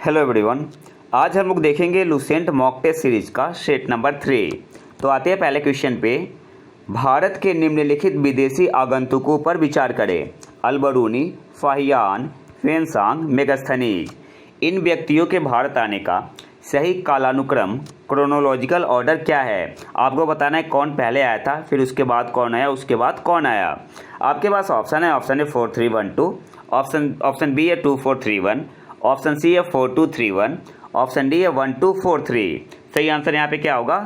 Hello everyone. आज हम लोग देखेंगे लुसेंट मॉक टेस्ट सीरीज का सेट नंबर 3। तो आते हैं पहले क्वेश्चन पे। भारत के निम्नलिखित विदेशी आगंतुकों पर विचार करें। अलबरूनी, फाहियान, फेंगसांग, मेगास्थनीज। इन व्यक्तियों के भारत आने का सही कालानुक्रम क्रोनोलॉजिकल ऑर्डर क्या है? आपको बताना है कौन पहले आया था, फिर उसके बाद कौन आया, उसके बाद कौन आया। आपके पास ऑप्शन है 4 3 1 2, ऑप्शन बी है 2 4 3 1, ऑप्शन सी है 4 2 3 1, ऑप्शन डी है 1 2 4 3। सही आंसर यहाँ पे क्या होगा?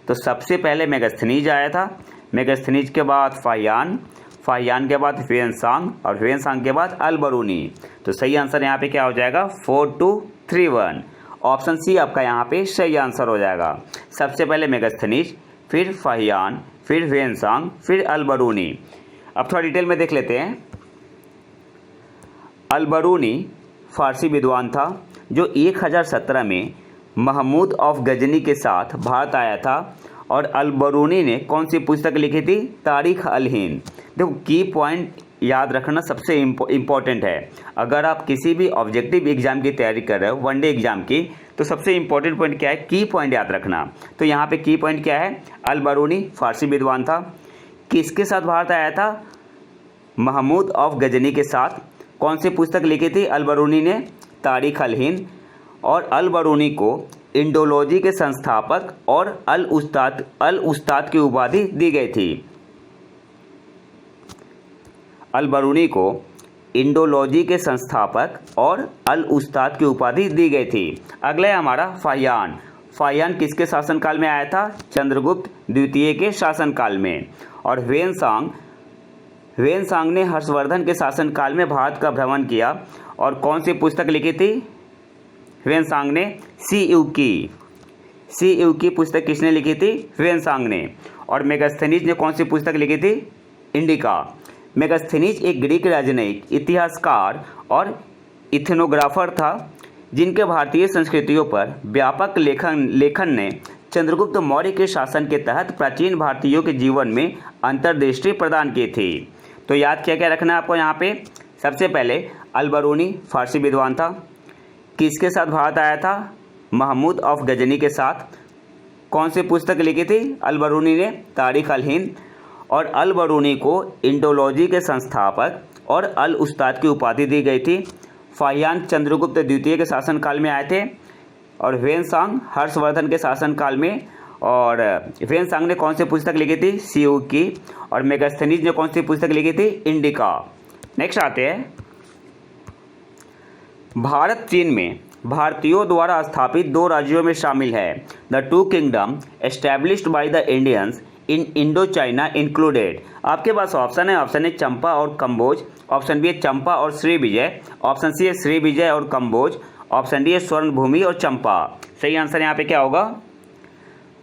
तो सबसे पहले मेगास्थनीज आया था, मेगास्थनीज के बाद फाहियान, फाहियान के बाद फेंगसांग और फेंगसांग के बाद अलबरूनी। तो सही आंसर यहाँ पे क्या हो जाएगा? 4 2 3 1। ऑप्शन सी आपका यहाँ पे सही आंसर हो जाएगा। सबसे पहले मेगास्थनीज, फिर फाहियान, फिर फेंगसांग, फिर अलबरूनी। अब थोड़ा डिटेल में देख लेते हैं। अलबरूनी फारसी विद्वान था जो 1017 में महमूद ऑफ गजनी के साथ भारत आया था। और अलबरूनी ने कौन सी पुस्तक लिखी थी? तारीख अल हिंद। देखो, की पॉइंट याद रखना सबसे इम्पोर्टेंट है। अगर आप किसी भी ऑब्जेक्टिव एग्जाम की तैयारी कर रहे हो, वनडे एग्जाम की, तो सबसे इम्पोर्टेंट पॉइंट क्या है? की पॉइंट याद रखना। तो यहाँ पे की पॉइंट क्या है? अलबरूनी फारसी विद्वान था, किसके साथ भारत आया था? महमूद ऑफ गजनी के साथ। कौन सी पुस्तक लिखी थी अलबरूनी ने? तारीख अल हिंद। और अलबरूनी को इंडोलॉजी के संस्थापक और अल उस्ताद की उपाधि दी गई थी। अलबरूनी को इंडोलॉजी के संस्थापक और अल उस्ताद की उपाधि दी गई थी। अगला है हमारा फाहियान। फाहियान किसके शासनकाल में आया था? चंद्रगुप्त द्वितीय के शासनकाल में। और वेनसांग ने हर्षवर्धन के शासनकाल में भारत का भ्रमण किया। और कौन सी पुस्तक लिखी थी वेनसांग ने? सी यू की पुस्तक किसने लिखी थी? वेनसांग ने। और मेगास्थनीज ने कौन सी पुस्तक लिखी थी? इंडिका। मेगास्थनीज एक ग्रीक राजनयिक, इतिहासकार और इथनोग्राफर था जिनके भारतीय संस्कृतियों पर व्यापक लेखन ने चंद्रगुप्त मौर्य के शासन के तहत प्राचीन भारतीयों के जीवन में अंतर्दृष्टि प्रदान की थी। तो याद क्या क्या रखना है आपको यहाँ पे? सबसे पहले अलबरूनी फारसी विद्वान था, किसके साथ भारत आया था? महमूद ऑफ गजनी के साथ। कौन सी पुस्तक लिखी थी अलबरूनी ने? तारीख अल हिंद। और अलबरूनी को इंडोलॉजी के संस्थापक और अल उस्ताद की उपाधि दी गई थी। फाहियान चंद्रगुप्त द्वितीय के शासनकाल में आए थे। और वेनसांग हर्षवर्धन के शासनकाल में। और वेनसांग ने कौन सी पुस्तक लिखी थी? सी यू की। और मेगास्थनीज ने कौन सी पुस्तक लिखी थी? इंडिका। नेक्स्ट आते हैं। भारत चीन में भारतीयों द्वारा स्थापित 2 राज्यों में शामिल है। The 2 kingdom established by the Indians in Indo China included. आपके पास ऑप्शन है चंपा और कम्बोज, ऑप्शन बी है चंपा और श्री विजय, ऑप्शन सी है श्री विजय और कम्बोज, ऑप्शन डी है स्वर्ण भूमि और चंपा। सही आंसर यहाँ पे क्या होगा?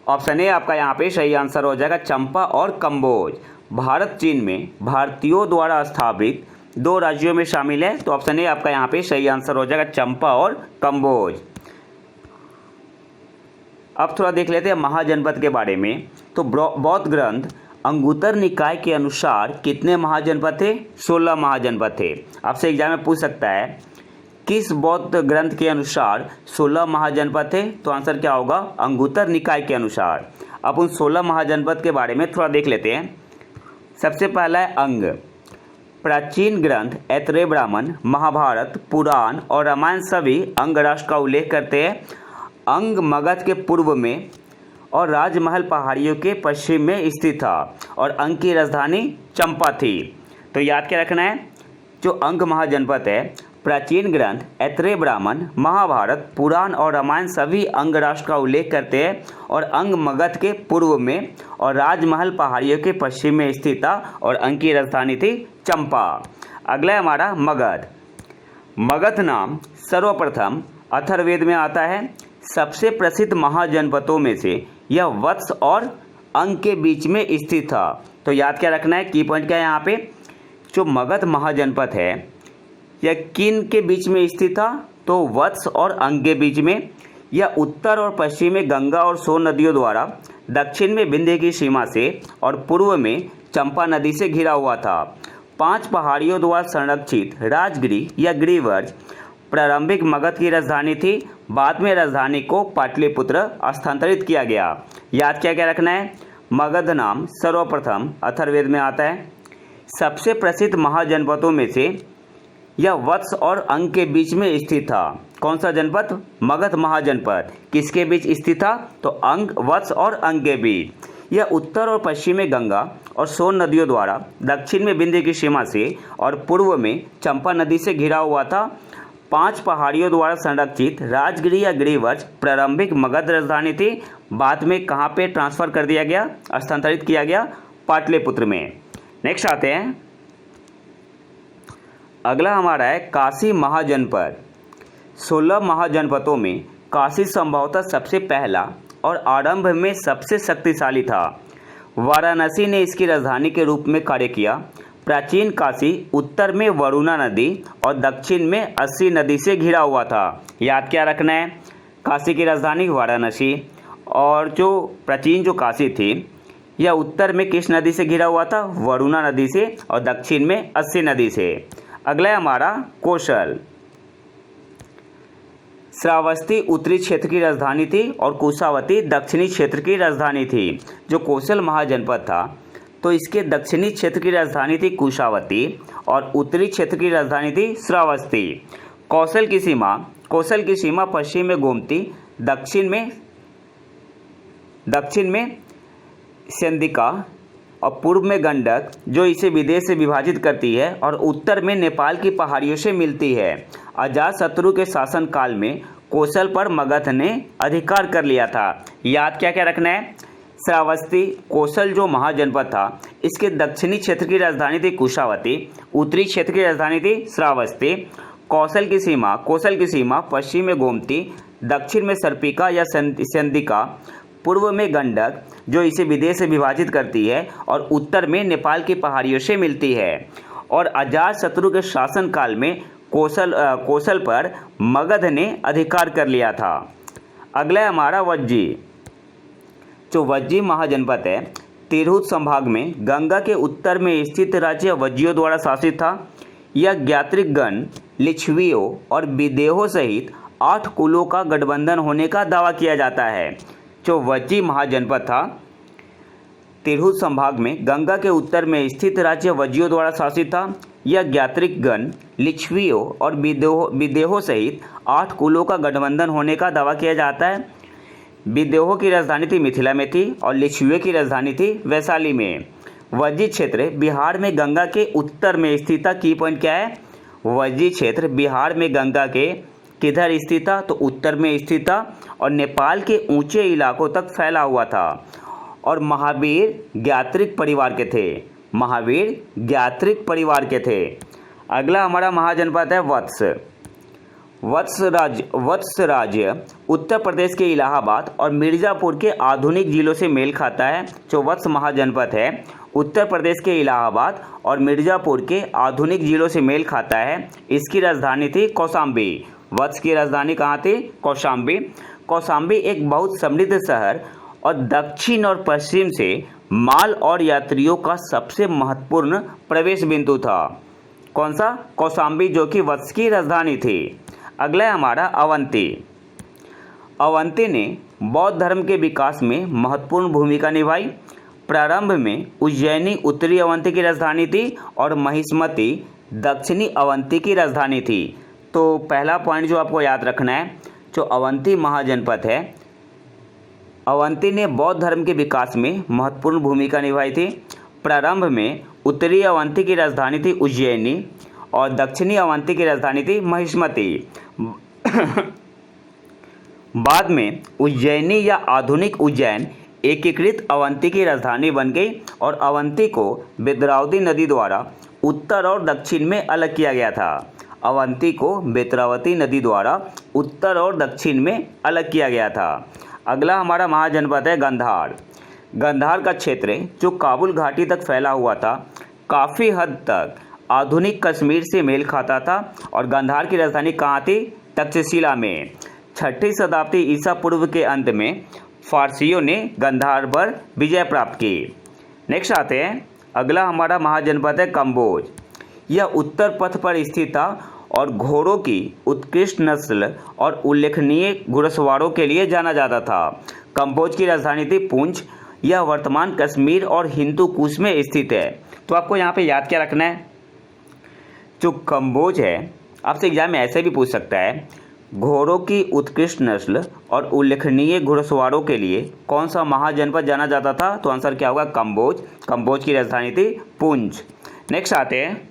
ऑप्शन ए आपका यहाँ पे सही आंसर हो जाएगा, चंपा और कम्बोज। भारत चीन में भारतीयों द्वारा स्थापित 2 राज्यों में शामिल है। तो ऑप्शन ए आपका यहाँ पे सही आंसर हो जाएगा, चंपा और कम्बोज। अब थोड़ा देख लेते हैं महाजनपद के बारे में। तो बौद्ध ग्रंथ अंगुत्तर निकाय के अनुसार कितने महाजनपद थे? 16 महाजनपद थे। आपसे एग्जाम में पूछ सकता है किस बौद्ध ग्रंथ के अनुसार 16 महाजनपद थे? तो आंसर क्या होगा? अंगुत्तर निकाय के अनुसार। अब उन 16 महाजनपद के बारे में थोड़ा देख लेते हैं। सबसे पहला है अंग। प्राचीन ग्रंथ ऐतरेय ब्राह्मण, महाभारत, पुराण और रामायण सभी अंग राष्ट्र का उल्लेख करते हैं। अंग मगध के पूर्व में और राजमहल पहाड़ियों के पश्चिम में स्थित था। और अंग की राजधानी चंपा थी। तो याद क्या रखना है? जो अंग महाजनपद है, प्राचीन ग्रंथ ऐतरेय ब्राह्मण, महाभारत, पुराण और रामायण सभी अंग राष्ट्र का उल्लेख करते हैं। और अंग मगध के पूर्व में और राजमहल पहाड़ियों के पश्चिम में स्थित था। और अंग की राजधानी थी चंपा। अगला है हमारा मगध। मगध नाम सर्वप्रथम अथर्ववेद में आता है। सबसे प्रसिद्ध महाजनपदों में से यह वत्स और अंग के बीच में स्थित था। तो याद क्या रखना है? की पॉइंट क्या है यहाँ पे? जो मगध महाजनपद है यह किन के बीच में स्थित था? तो वत्स और अंग के बीच में। यह उत्तर और पश्चिम में गंगा और सोन नदियों द्वारा, दक्षिण में विंध्य की सीमा से और पूर्व में चंपा नदी से घिरा हुआ था। 5 पहाड़ियों द्वारा संरक्षित राजगिरी या गिरिवर्ज प्रारंभिक मगध की राजधानी थी। बाद में राजधानी को पाटलिपुत्र स्थानांतरित किया गया। याद क्या क्या रखना है? मगध नाम सर्वप्रथम अथर्ववेद में आता है। सबसे प्रसिद्ध महाजनपदों में से यह वत्स और अंग के बीच में स्थित था। कौन सा जनपद? मगध महाजनपद। किसके बीच स्थित था? तो अंग, वत्स और अंग के बीच। यह उत्तर और पश्चिम में गंगा और सोन नदियों द्वारा, दक्षिण में विंध्य की सीमा से और पूर्व में चंपा नदी से घिरा हुआ था। 5 पहाड़ियों द्वारा संरक्षित राजगिरी या गिरिवृक्ष प्रारंभिक मगध राजधानी थी। बाद में कहाँ पे ट्रांसफर कर दिया गया, स्थानांतरित किया गया? पाटलिपुत्र में। नेक्स्ट आते हैं, अगला हमारा है काशी महाजनपद। 16 महाजनपदों में काशी संभवतः सबसे पहला और आरंभ में सबसे शक्तिशाली था। वाराणसी ने इसकी राजधानी के रूप में कार्य किया। प्राचीन काशी उत्तर में वरुणा नदी और दक्षिण में अस्सी नदी से घिरा हुआ था। याद क्या रखना है? काशी की राजधानी वाराणसी, और जो प्राचीन जो काशी थी यह उत्तर में किस नदी से घिरा हुआ था? वरुणा नदी से, और दक्षिण में अस्सी नदी से। अगला है हमारा कौशल। श्रावस्ती उत्तरी क्षेत्र की राजधानी थी और कुशावती दक्षिणी क्षेत्र की राजधानी थी। जो कौशल महाजनपद था तो इसके दक्षिणी क्षेत्र की राजधानी थी कुशावती और उत्तरी क्षेत्र की राजधानी थी श्रावस्ती। कौशल की सीमा पश्चिम में गोमती, दक्षिण में सिंधिका और पूर्व में गंडक जो इसे विदेश से विभाजित करती है, और उत्तर में नेपाल की पहाड़ियों से मिलती है। अजातशत्रु के शासनकाल में कौशल पर मगध ने अधिकार कर लिया था। याद क्या क्या रखना है? श्रावस्ती, कौशल जो महाजनपद था इसके दक्षिणी क्षेत्र की राजधानी थी कुशावती, उत्तरी क्षेत्र की राजधानी थी श्रावस्ती। कौशल की सीमा पश्चिम में गोमती, दक्षिण में सर्पिका या सिंधिका, पूर्व में गंडक जो इसे विदेश से विभाजित करती है, और उत्तर में नेपाल की पहाड़ियों से मिलती है। और अजातशत्रु के शासनकाल में कौशल पर मगध ने अधिकार कर लिया था। अगला है हमारा वज्जी। जो वज्जी महाजनपद है तिरहुत संभाग में गंगा के उत्तर में स्थित राज्य वज्जियों द्वारा शासित था। यह ज्ञात्रिकगण, लिच्छवियों और विदेहों सहित 8 कुलों का गठबंधन होने का दावा किया जाता है। जो वज्जी महाजनपद था तिरहुत संभाग में गंगा के उत्तर में स्थित राज्य वज्जियों द्वारा शासित था। यह ज्ञात्रिकगण, लिच्छवियों और विदेहों सहित 8 कुलों का गठबंधन होने का दावा किया जाता है। विदेहों की राजधानी थी मिथिला में थी और लिच्छवियों की राजधानी थी वैशाली में। वज्जी क्षेत्र बिहार में गंगा के उत्तर में स्थित था। की पॉइंट क्या है? वज्जी क्षेत्र बिहार में गंगा के किधर स्थित था? तो उत्तर में स्थित था और नेपाल के ऊंचे इलाकों तक फैला हुआ था। और महावीर ज्ञात्रिक परिवार के थे। अगला हमारा महाजनपद है वत्स। वत्स राज्य उत्तर प्रदेश के इलाहाबाद और मिर्ज़ापुर के आधुनिक जिलों से मेल खाता है। जो वत्स महाजनपद है उत्तर प्रदेश के इलाहाबाद और मिर्ज़ापुर के आधुनिक जिलों से मेल खाता है। इसकी राजधानी थी कौशाम्बी। वत्स की राजधानी कहाँ थी? कौशाम्बी। कौशाम्बी एक बहुत समृद्ध शहर और दक्षिण और पश्चिम से माल और यात्रियों का सबसे महत्वपूर्ण प्रवेश बिंदु था। कौन सा? कौशाम्बी, जो कि वत्स की राजधानी थी। अगला है हमारा अवंती। अवंती ने बौद्ध धर्म के विकास में महत्वपूर्ण भूमिका निभाई। प्रारंभ में उज्जैनी उत्तरी अवंती की राजधानी थी और महिष्मती दक्षिणी अवंती की राजधानी थी। तो पहला पॉइंट जो आपको याद रखना है, जो अवंती महाजनपद है, अवंती ने बौद्ध धर्म के विकास में महत्वपूर्ण भूमिका निभाई थी। प्रारंभ में उत्तरी अवंती की राजधानी थी उज्जैनी और दक्षिणी अवंती की राजधानी थी महिष्मती। बाद में उज्जैनी या आधुनिक उज्जैन एकीकृत अवंती की राजधानी बन गई और अवंती को बेतरावती नदी द्वारा उत्तर और दक्षिण में अलग किया गया था। अवंती को बेतरावती नदी द्वारा उत्तर और दक्षिण में अलग किया गया था। अगला हमारा महाजनपद है गांधार। गांधार का क्षेत्र जो काबुल घाटी तक फैला हुआ था काफ़ी हद तक आधुनिक कश्मीर से मेल खाता था और गांधार की राजधानी कहाँ थी? तक्षशिला में। 6ठी शताब्दी ईसा पूर्व के अंत में फारसियों ने गांधार पर विजय प्राप्त की। नेक्स्ट आते हैं, अगला हमारा महाजनपद है कंबोज। यह उत्तर पथ पर स्थित था और घोड़ों की उत्कृष्ट नस्ल और उल्लेखनीय घुड़सवारों के लिए जाना जाता था। कंबोज की राजधानी थी पुंछ। यह वर्तमान कश्मीर और हिंदू कुश में स्थित है। तो आपको यहाँ पे याद क्या रखना है, जो कंबोज है आपसे एग्जाम में ऐसे भी पूछ सकता है, घोड़ों की उत्कृष्ट नस्ल और उल्लेखनीय घुड़सवारों के लिए कौन सा महाजनपद जाना जाता था? तो आंसर क्या होगा? कंबोज। कंबोज की राजधानी थी पुंछ। नेक्स्ट आते हैं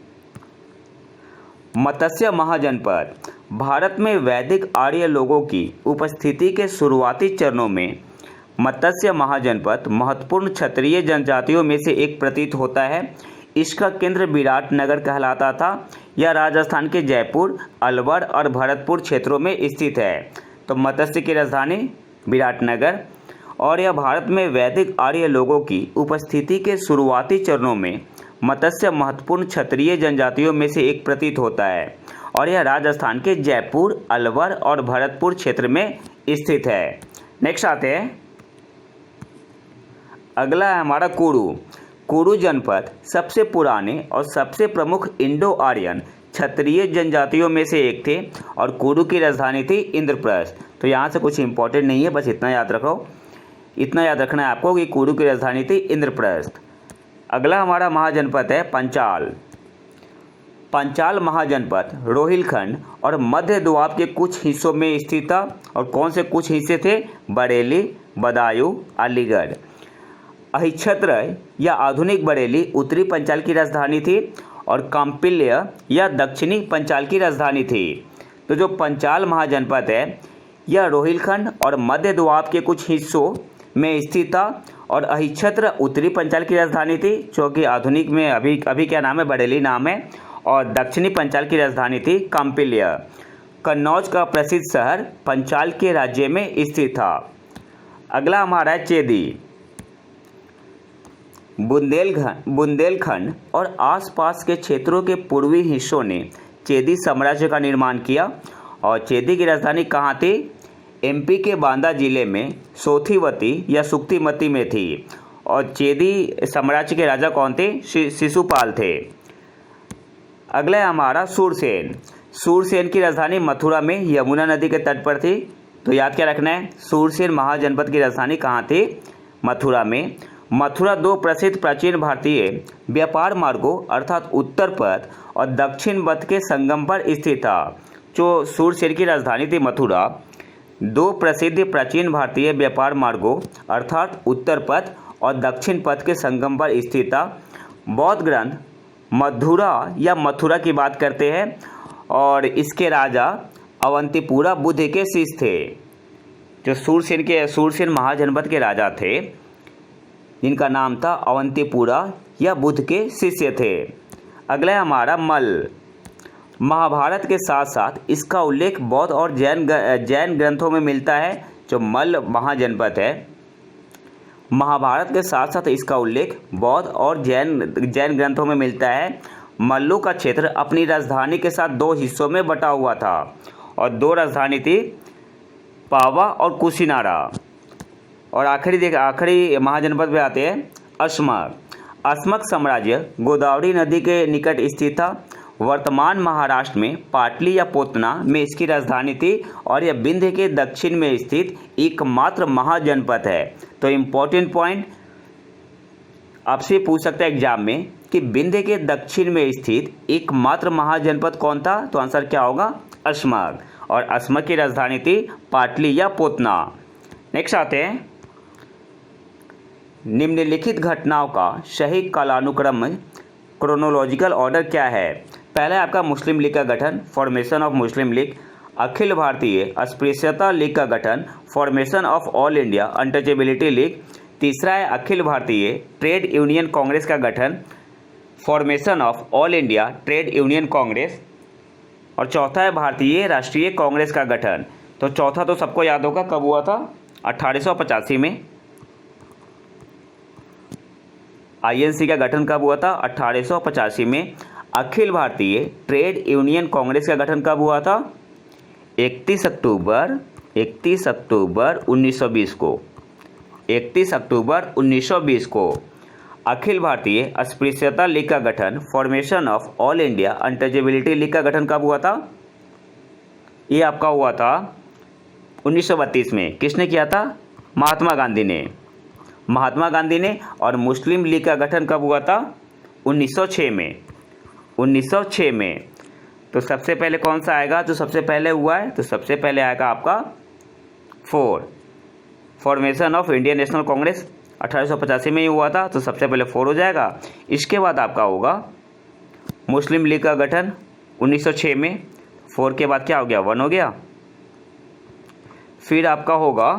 मत्स्य महाजनपद। भारत में वैदिक आर्य लोगों की उपस्थिति के शुरुआती चरणों में मत्स्य महाजनपद महत्वपूर्ण क्षत्रिय जनजातियों में से एक प्रतीत होता है। इसका केंद्र विराटनगर कहलाता था। यह राजस्थान के जयपुर, अलवर और भरतपुर क्षेत्रों में स्थित है। तो मत्स्य की राजधानी विराटनगर, और यह भारत में वैदिक आर्य लोगों की उपस्थिति के शुरुआती चरणों में मत्स्य महत्वपूर्ण क्षत्रिय जनजातियों में से एक प्रतीत होता है, और यह राजस्थान के जयपुर, अलवर और भरतपुर क्षेत्र में स्थित है। नेक्स्ट आते हैं, अगला है हमारा कुरु। कुरु जनपद सबसे पुराने और सबसे प्रमुख इंडो आर्यन क्षत्रिय जनजातियों में से एक थे, और कुरु की राजधानी थी इंद्रप्रस्थ। तो यहाँ से कुछ इंपॉर्टेंट नहीं है, बस इतना याद रखो, इतना याद रखना है आपको कि कुरु की राजधानी थी इंद्रप्रस्थ। अगला हमारा महाजनपद है पंचाल। पंचाल महाजनपद रोहिलखंड और मध्य दोआब के कुछ हिस्सों में स्थित था। और कौन से कुछ हिस्से थे? बरेली, बदायूं, अलीगढ़। अहिच्छत्र या आधुनिक बरेली उत्तरी पंचाल की राजधानी थी, और काम्पिल्य या दक्षिणी पंचाल की राजधानी थी। तो जो पंचाल महाजनपद है यह रोहिलखंड और मध्य दोआब के कुछ हिस्सों में स्थित था, और अहिच्छत्र उत्तरी पंचाल की राजधानी थी, जो कि आधुनिक में अभी क्या नाम है? बरेली नाम है। और दक्षिणी पंचाल की राजधानी थी काम्पिल्य। कन्नौज का प्रसिद्ध शहर पंचाल के राज्य में स्थित था। अगला हमारा है चेदी। बुंदेलखंड और आसपास के क्षेत्रों के पूर्वी हिस्सों ने चेदी साम्राज्य का निर्माण किया, और चेदी की राजधानी कहाँ थी? एमपी के बांदा जिले में सोथीवती या सुक्तिमती में थी। और चेदी साम्राज्य के राजा कौन थे? शिशुपाल थे। अगला है हमारा सूरसेन। सूरसेन की राजधानी मथुरा में यमुना नदी के तट पर थी। तो याद क्या रखना है? सूरसेन महाजनपद की राजधानी कहाँ थी? मथुरा में। मथुरा दो प्रसिद्ध प्राचीन भारतीय व्यापार मार्गों अर्थात उत्तर पथ और दक्षिण पथ के संगम पर स्थित था। जो सूरसेन की राजधानी थी मथुरा, दो प्रसिद्ध प्राचीन भारतीय व्यापार मार्गों अर्थात उत्तर पथ और दक्षिण पथ के संगम पर स्थित था। बौद्ध ग्रंथ मधुरा या मथुरा की बात करते हैं, और इसके राजा अवंतीपुरा बुद्ध के शिष्य थे। जो सूरसेन महाजनपद के राजा थे, जिनका नाम था अवंतीपुरा या बुद्ध के शिष्य थे। अगला है हमारा मल्ल। महाभारत के साथ साथ इसका उल्लेख बौद्ध और जैन ग्रंथों में मिलता है। जो मल्ल महाजनपद है, महाभारत के साथ साथ इसका उल्लेख बौद्ध और जैन ग्रंथों में मिलता है। मल्लू का क्षेत्र अपनी राजधानी के साथ दो हिस्सों में बटा हुआ था, और दो राजधानी थी, पावा और कुशीनारा। और आखिरी महाजनपद पे आते हैं अस्मक। अस्मक साम्राज्य गोदावरी नदी के निकट स्थित था। वर्तमान महाराष्ट्र में पाटली या पोतना में इसकी राजधानी थी, और यह विंध्य के दक्षिण में स्थित एकमात्र महाजनपद है। तो इम्पोर्टेंट पॉइंट आपसे पूछ सकता है एग्जाम में कि विंध्य के दक्षिण में स्थित एकमात्र महाजनपद कौन था? तो आंसर क्या होगा? अस्मक। और अस्मक की राजधानी थी पाटली या पोतना। नेक्स्ट आते हैं, निम्नलिखित घटनाओं का सही कालानुक्रम क्रोनोलॉजिकल ऑर्डर क्या है? पहला है आपका मुस्लिम लीग का गठन, formation of Muslim league. Akhil Bharatiya अस्पृश्यता लीग का गठन, formation of all India untouchability league. तीसरा है अखिल भारतीय ट्रेड यूनियन कांग्रेस का गठन, formation of all India trade union Congress. और चौथा है भारतीय राष्ट्रीय कांग्रेस का गठन। तो चौथा तो सबको याद होगा, कब हुआ था? 1885 में। आईएनसी का गठन कब हुआ था? 1885 में। अखिल भारतीय ट्रेड यूनियन कांग्रेस का गठन कब हुआ था? 31 अक्टूबर 1920 को। 31 अक्टूबर 1920 को। अखिल भारतीय अस्पृश्यता लीग का गठन, formation of all India untouchability league का गठन कब हुआ था? ये आपका हुआ था 1932 में। किसने किया था? महात्मा गांधी ने। महात्मा गांधी ने। और मुस्लिम लीग का गठन कब हुआ था? 1906 में। 1906 में। तो सबसे पहले कौन सा आएगा जो सबसे पहले हुआ है? तो सबसे पहले आएगा आपका 4, formation of Indian national Congress 1885 में ही हुआ था, तो सबसे पहले 4 हो जाएगा। इसके बाद आपका होगा मुस्लिम लीग का गठन 1906 में। 4 के बाद क्या हो गया? 1 हो गया। फिर आपका होगा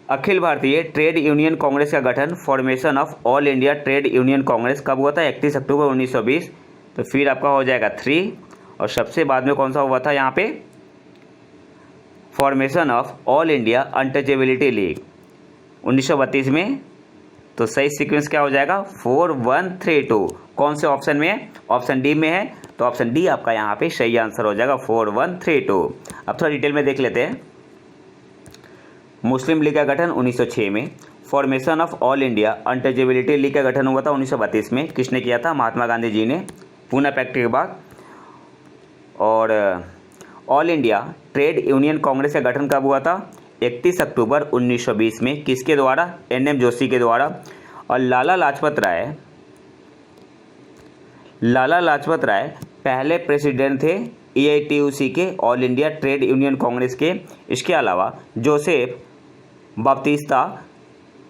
अखिल भारतीय ट्रेड यूनियन कांग्रेस का गठन, formation of all India trade union Congress कब हुआ था? 31 अक्टूबर 1920। तो फिर आपका हो जाएगा 3। और सबसे बाद में कौन सा हुआ था यहाँ पे? Formation of all India untouchability league 1932 में। तो सही सीक्वेंस क्या हो जाएगा? 4 1 3 2। कौन से ऑप्शन में है? ऑप्शन डी में है। तो ऑप्शन डी आपका यहाँ पे सही आंसर हो जाएगा, 4 1 3 2। अब थोड़ा डिटेल में देख लेते हैं। मुस्लिम लीग का गठन 1906 में। Formation of all India untouchability league का गठन हुआ था 1932 में। किसने किया था? महात्मा गांधी जी ने, पूना पैक्ट के बाद। और all India trade union Congress का गठन कब हुआ था? 31 अक्टूबर 1920 में। किसके द्वारा? NM जोशी के द्वारा। और लाला लाजपत राय पहले प्रेसिडेंट थे AITUC के, all India trade union Congress के। इसके अलावा जोसेफ बाप्तिस्ता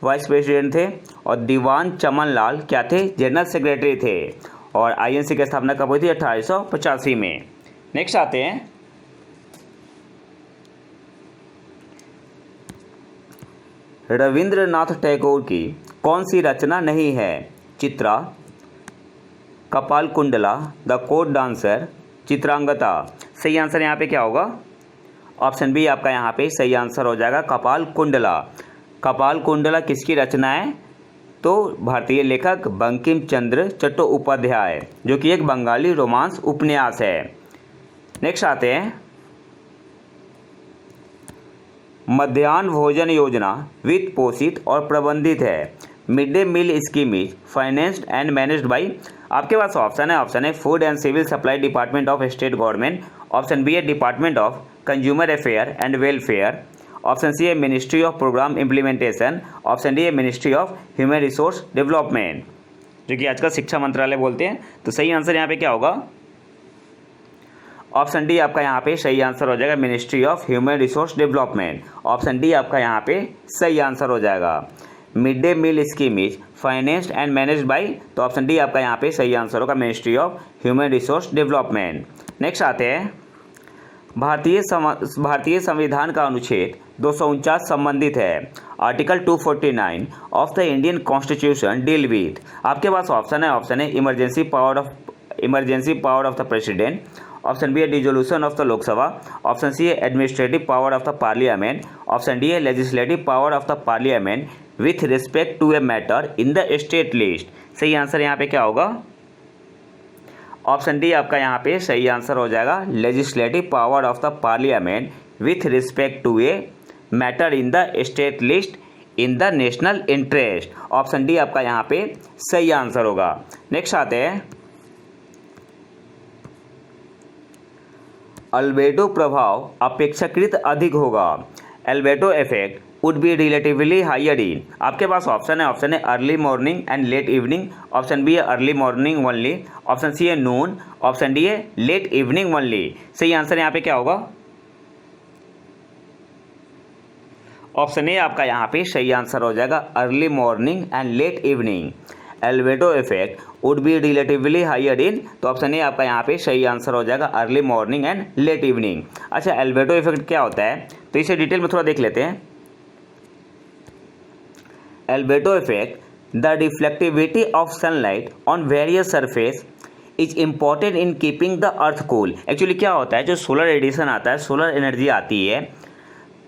वाइस प्रेसिडेंट थे। और दीवान चमन लाल क्या थे? जनरल सेक्रेटरी थे। और INC की स्थापना कब हुई थी? 1885 में। नेक्स्ट आते हैं रविंद्रनाथ टैगोर की कौन सी रचना नहीं है? चित्रा, कपाल Kundla, the court dancer, Chitrangada. सही आंसर यहाँ पे क्या होगा? ऑप्शन बी आपका यहाँ पे सही आंसर हो जाएगा, कपाल कुंडला। कपाल कुंडला किसकी रचना है? तो भारतीय लेखक बंकिम चंद्र चट्टोपाध्याय, जो कि एक बंगाली रोमांस उपन्यास है। नेक्स्ट आते हैं मध्याह्न भोजन योजना वित्त पोषित और प्रबंधित है। Mid day meal scheme is financed and managed by. आपके पास ऑप्शन है food and civil supply department of state government. Option B है department of consumer affair and welfare. Option C है ministry of programme implementation. Option D है ministry of human resource development, जो कि आजकल शिक्षा मंत्रालय बोलते हैं। तो सही आंसर यहाँ पे क्या होगा? ऑप्शन डी आपका यहाँ पे सही आंसर हो जाएगा, ministry of human resource development. Option D आपका यहाँ पे सही आंसर हो जाएगा। Mid day meal scheme is financed and managed by. तो ऑप्शन डी आपका यहाँ पे सही आंसर होगा, ministry of human resource development. Next आते हैं भारतीय संविधान का अनुच्छेद 249 संबंधित है। Article 249 of the Indian constitution deal with. आपके पास ऑप्शन है emergency power of the president. Option B है dissolution of the Lok Sabha. Option C है administrative power of the parliament. Option D है legislative power of the parliament with respect to a matter in the state list. सही answer यहाँ पे क्या होगा? Option D आपका यहाँ पे सही आंसर हो जाएगा, legislative power of the parliament with respect to a matter in the state list in the national interest. Option D आपका यहाँ पे सही आंसर होगा। नेक्स्ट आते हैं अल्बेडो प्रभाव अपेक्षाकृत अधिक होगा। Albedo effect would be relatively higher in. आपके पास ऑप्शन है early morning and late evening. Option B है early morning only. Option C है नून। ऑप्शन डी है लेट इवनिंग ओनली। सही आंसर यहाँ पे क्या होगा? ऑप्शन ए आपका यहाँ पे सही आंसर हो जाएगा, early morning and late evening. Albedo effect would be relatively higher in. तो ऑप्शन ए आपका यहाँ पे सही आंसर हो जाएगा, early morning and late evening. अच्छा, अल्बेडो इफेक्ट क्या होता है तो इसे डिटेल में थोड़ा देख लेते हैं। Albedo effect, the reflectivity of sunlight on various surface is important in keeping the earth cool। Actually क्या होता है, जो सोलर रेडिएशन आता है, सोलर एनर्जी आती है,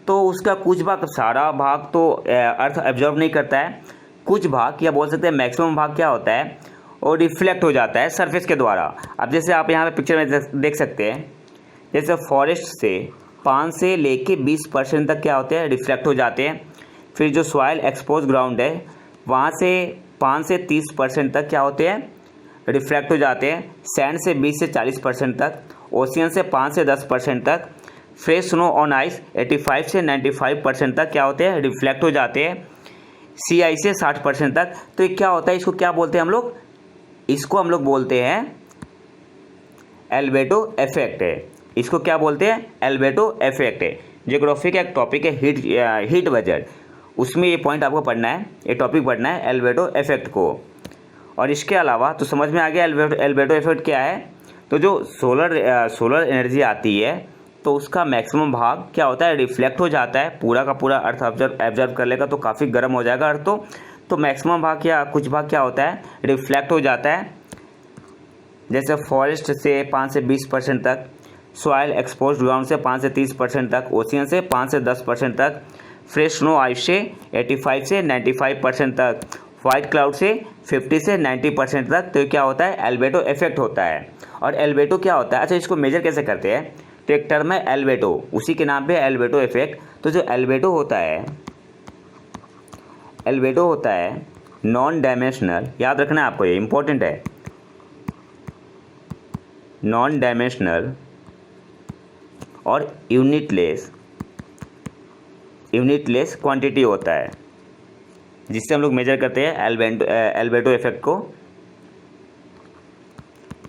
तो उसका कुछ भाग, सारा भाग तो अर्थ एब्जॉर्ब नहीं करता है, कुछ भाग या बोल सकते हैं मैक्सिमम भाग क्या होता है, और रिफ्लेक्ट हो जाता है सरफेस के द्वारा। अब जैसे आप यहाँ पे पिक्चर में देख सकते हैं, जैसे फॉरेस्ट से 5 से लेके 20% तक क्या होते हैं, रिफ्लेक्ट हो जाते हैं। फिर जो सॉइल एक्सपोज ग्राउंड है वहाँ से 5 से 30% तक क्या होते हैं, रिफ्लेक्ट हो जाते हैं। सैंड से 20 से 40% तक, ओशियन से 5 से 10% तक, फ्रेश स्नो ऑन आइस 85 से 95% तक क्या होते हैं, रिफ्लेक्ट हो जाते हैं। सी आई से 60% तक। तो ये क्या होता है, इसको क्या बोलते हैं हम लोग, इसको हम लोग बोलते हैं एल्बेडो इफेक्ट है। इसको क्या बोलते हैं, एल्बेडो इफेक्ट है। ज्योग्राफी का एक टॉपिक है हीट बजट, उसमें ये पॉइंट आपको पढ़ना है, ये टॉपिक पढ़ना है एल्बेडो इफेक्ट को। और इसके अलावा तो समझ में आ गया एल्बेडो इफेक्ट क्या है। तो जो सोलर एनर्जी आती है तो उसका मैक्सिमम भाग क्या होता है, रिफ्लेक्ट हो जाता है। पूरा का पूरा अर्थ एब्जर्व कर लेगा तो काफ़ी गर्म हो जाएगा अर्थ। तो मैक्सिमम भाग या कुछ भाग क्या होता है, रिफ्लेक्ट हो जाता है। जैसे फॉरेस्ट से 5 से 20% तक, सॉइल एक्सपोज्ड ग्राउंड से 5 से 30% तक, ओशियन से 5 से 10% तक, फ्रेश स्नो आइस से 85 से 95% तक, वाइट क्लाउड से 50 से 90% तक। तो क्या होता है, एल्बेडो इफेक्ट होता है। और एल्बेडो क्या होता है, अच्छा इसको मेजर कैसे करते हैं, तो एक टर्म है एल्बेडो, उसी के नाम पे एल्बेडो इफेक्ट। तो जो एल्बेडो होता है नॉन डायमेंशनल, याद रखना है आपको, ये इंपॉर्टेंट है, नॉन डायमेंशनल और यूनिटलेस क्वांटिटी होता है, जिससे हम लोग मेजर करते हैं एल्बेडो इफेक्ट को,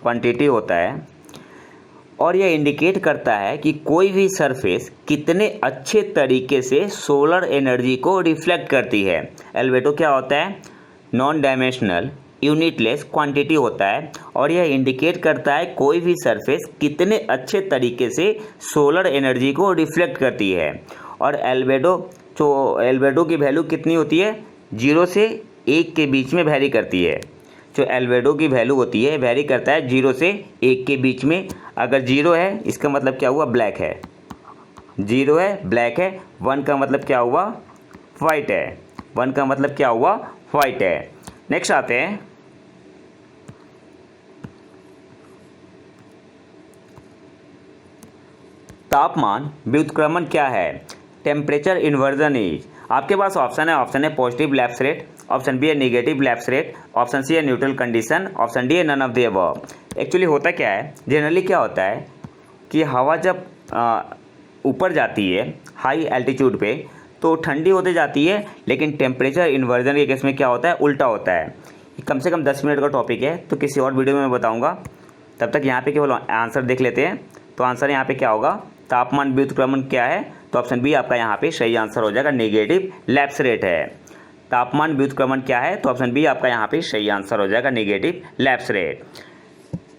क्वांटिटी होता है। और यह इंडिकेट करता है कि कोई भी सरफेस कितने अच्छे तरीके से सोलर एनर्जी को रिफ्लेक्ट करती है। एल्बेडो क्या होता है, नॉन डायमेंशनल यूनिटलेस क्वांटिटी होता है, और यह इंडिकेट करता है कोई भी सरफेस कितने अच्छे तरीके से सोलर एनर्जी को रिफ्लेक्ट करती है। और एल्बेडो की वैल्यू कितनी होती है, 0 से 1 के बीच में वैरी करती है। जो एल्बेडो की वैल्यू होती है वैरी करता है 0 से 1 के बीच में। अगर 0 है इसका मतलब क्या हुआ, ब्लैक है, 0 है ब्लैक है, 1 का मतलब क्या हुआ, वाइट है, 1 का मतलब क्या हुआ, वाइट है। नेक्स्ट आते हैं, तापमान व्युत्क्रमण क्या है, टेम्परेचर इन्वर्जन इज। आपके पास ऑप्शन है positive lapse rate, option B है negative lapse rate, option C है न्यूट्रल कंडीशन, ऑप्शन डी है none of the above. Actually होता क्या है, जनरली क्या होता है कि हवा जब ऊपर जाती है हाई एल्टीट्यूड पे तो ठंडी होते जाती है, लेकिन टेम्परेचर इन्वर्जन के केस में क्या होता है, उल्टा होता है। कम से कम 10 मिनट का टॉपिक है, तो किसी और वीडियो में मैं बताऊँगा। तब तक यहाँ पे केवल आंसर देख लेते हैं। तो आंसर यहाँ पे क्या होगा, तापमान व्युत्क्रमण क्या है, तो ऑप्शन बी आपका यहाँ पे सही आंसर हो जाएगा, नेगेटिव लैप्स रेट है। तापमान व्युत्क्रमण क्या है, तो ऑप्शन बी आपका यहाँ पे सही आंसर हो जाएगा, नेगेटिव लैप्स रेट।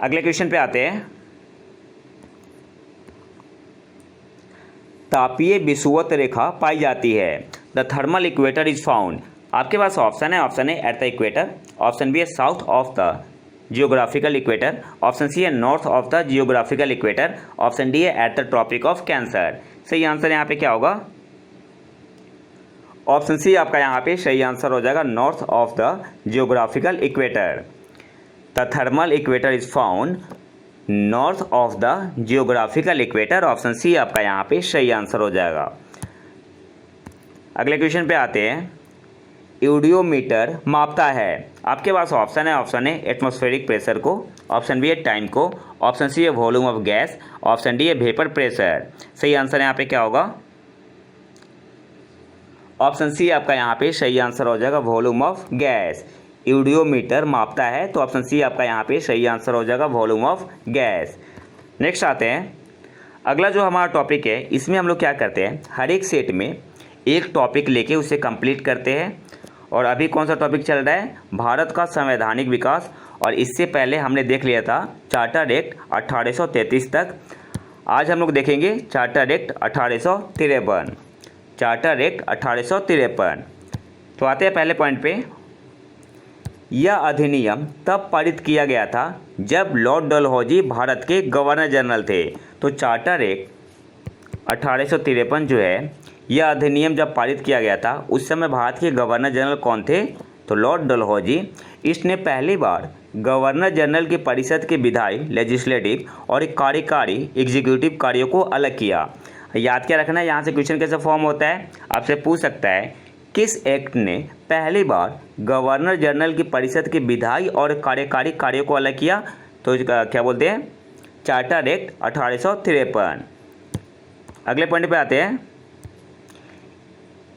अगले क्वेश्चन पे आते हैं, तापीय विषुवत रेखा पाई जाती है, the thermal equator is found. आपके पास ऑप्शन है at the equator, option B है south of the geographical equator, option C है north of the geographical equator, option D है at the tropic of cancer. सही आंसर यहाँ पे क्या होगा, ऑप्शन सी आपका यहाँ पे सही आंसर हो जाएगा, north of the geographical equator. The thermal equator is found north of the geographical equator, option C आपका यहाँ पे सही आंसर हो जाएगा। अगले क्वेश्चन पे आते हैं, यूडियोमीटर मापता है। आपके पास ऑप्शन है एटमॉस्फेरिक प्रेशर को, ऑप्शन बी है टाइम को, ऑप्शन सी है volume of gas, option D है वेपर प्रेशर। सही आंसर यहाँ पे क्या होगा, ऑप्शन सी आपका यहाँ पे सही आंसर हो जाएगा, वॉल्यूम ऑफ गैस। यूडियोमीटर मापता है, तो ऑप्शन सी आपका यहाँ पे सही आंसर हो जाएगा, वॉल्यूम ऑफ गैस। नेक्स्ट आते हैं, अगला जो हमारा टॉपिक है इसमें हम लोग क्या करते हैं, हर एक सेट में एक टॉपिक लेके उसे कंप्लीट करते हैं। और अभी कौन सा टॉपिक चल रहा है, भारत का संवैधानिक विकास। और इससे पहले हमने देख लिया था चार्टर एक्ट 1833 तक। आज हम लोग देखेंगे चार्टर एक्ट 1853, चार्टर एक्ट 1853। तो आते हैं पहले पॉइंट पे, यह अधिनियम तब पारित किया गया था जब लॉर्ड डलहौजी भारत के गवर्नर जनरल थे। तो चार्टर एक्ट 1853 जो है, यह अधिनियम जब पारित किया गया था उस समय भारत के गवर्नर जनरल कौन थे, तो लॉर्ड डलहौजी। इसने पहली बार गवर्नर जनरल की परिषद के विधायी लेजिस्लेटिव और कार्यकारी एग्जीक्यूटिव कार्यों को अलग किया। याद क्या रखना है, यहाँ से क्वेश्चन कैसे फॉर्म होता है, आपसे पूछ सकता है किस एक्ट ने पहली बार गवर्नर जनरल की परिषद के विधायी और कार्यकारी कार्यों को अलग किया? तो क्या बोलते हैं? Charter act 1853। अगले पॉइंट पे आते हैं।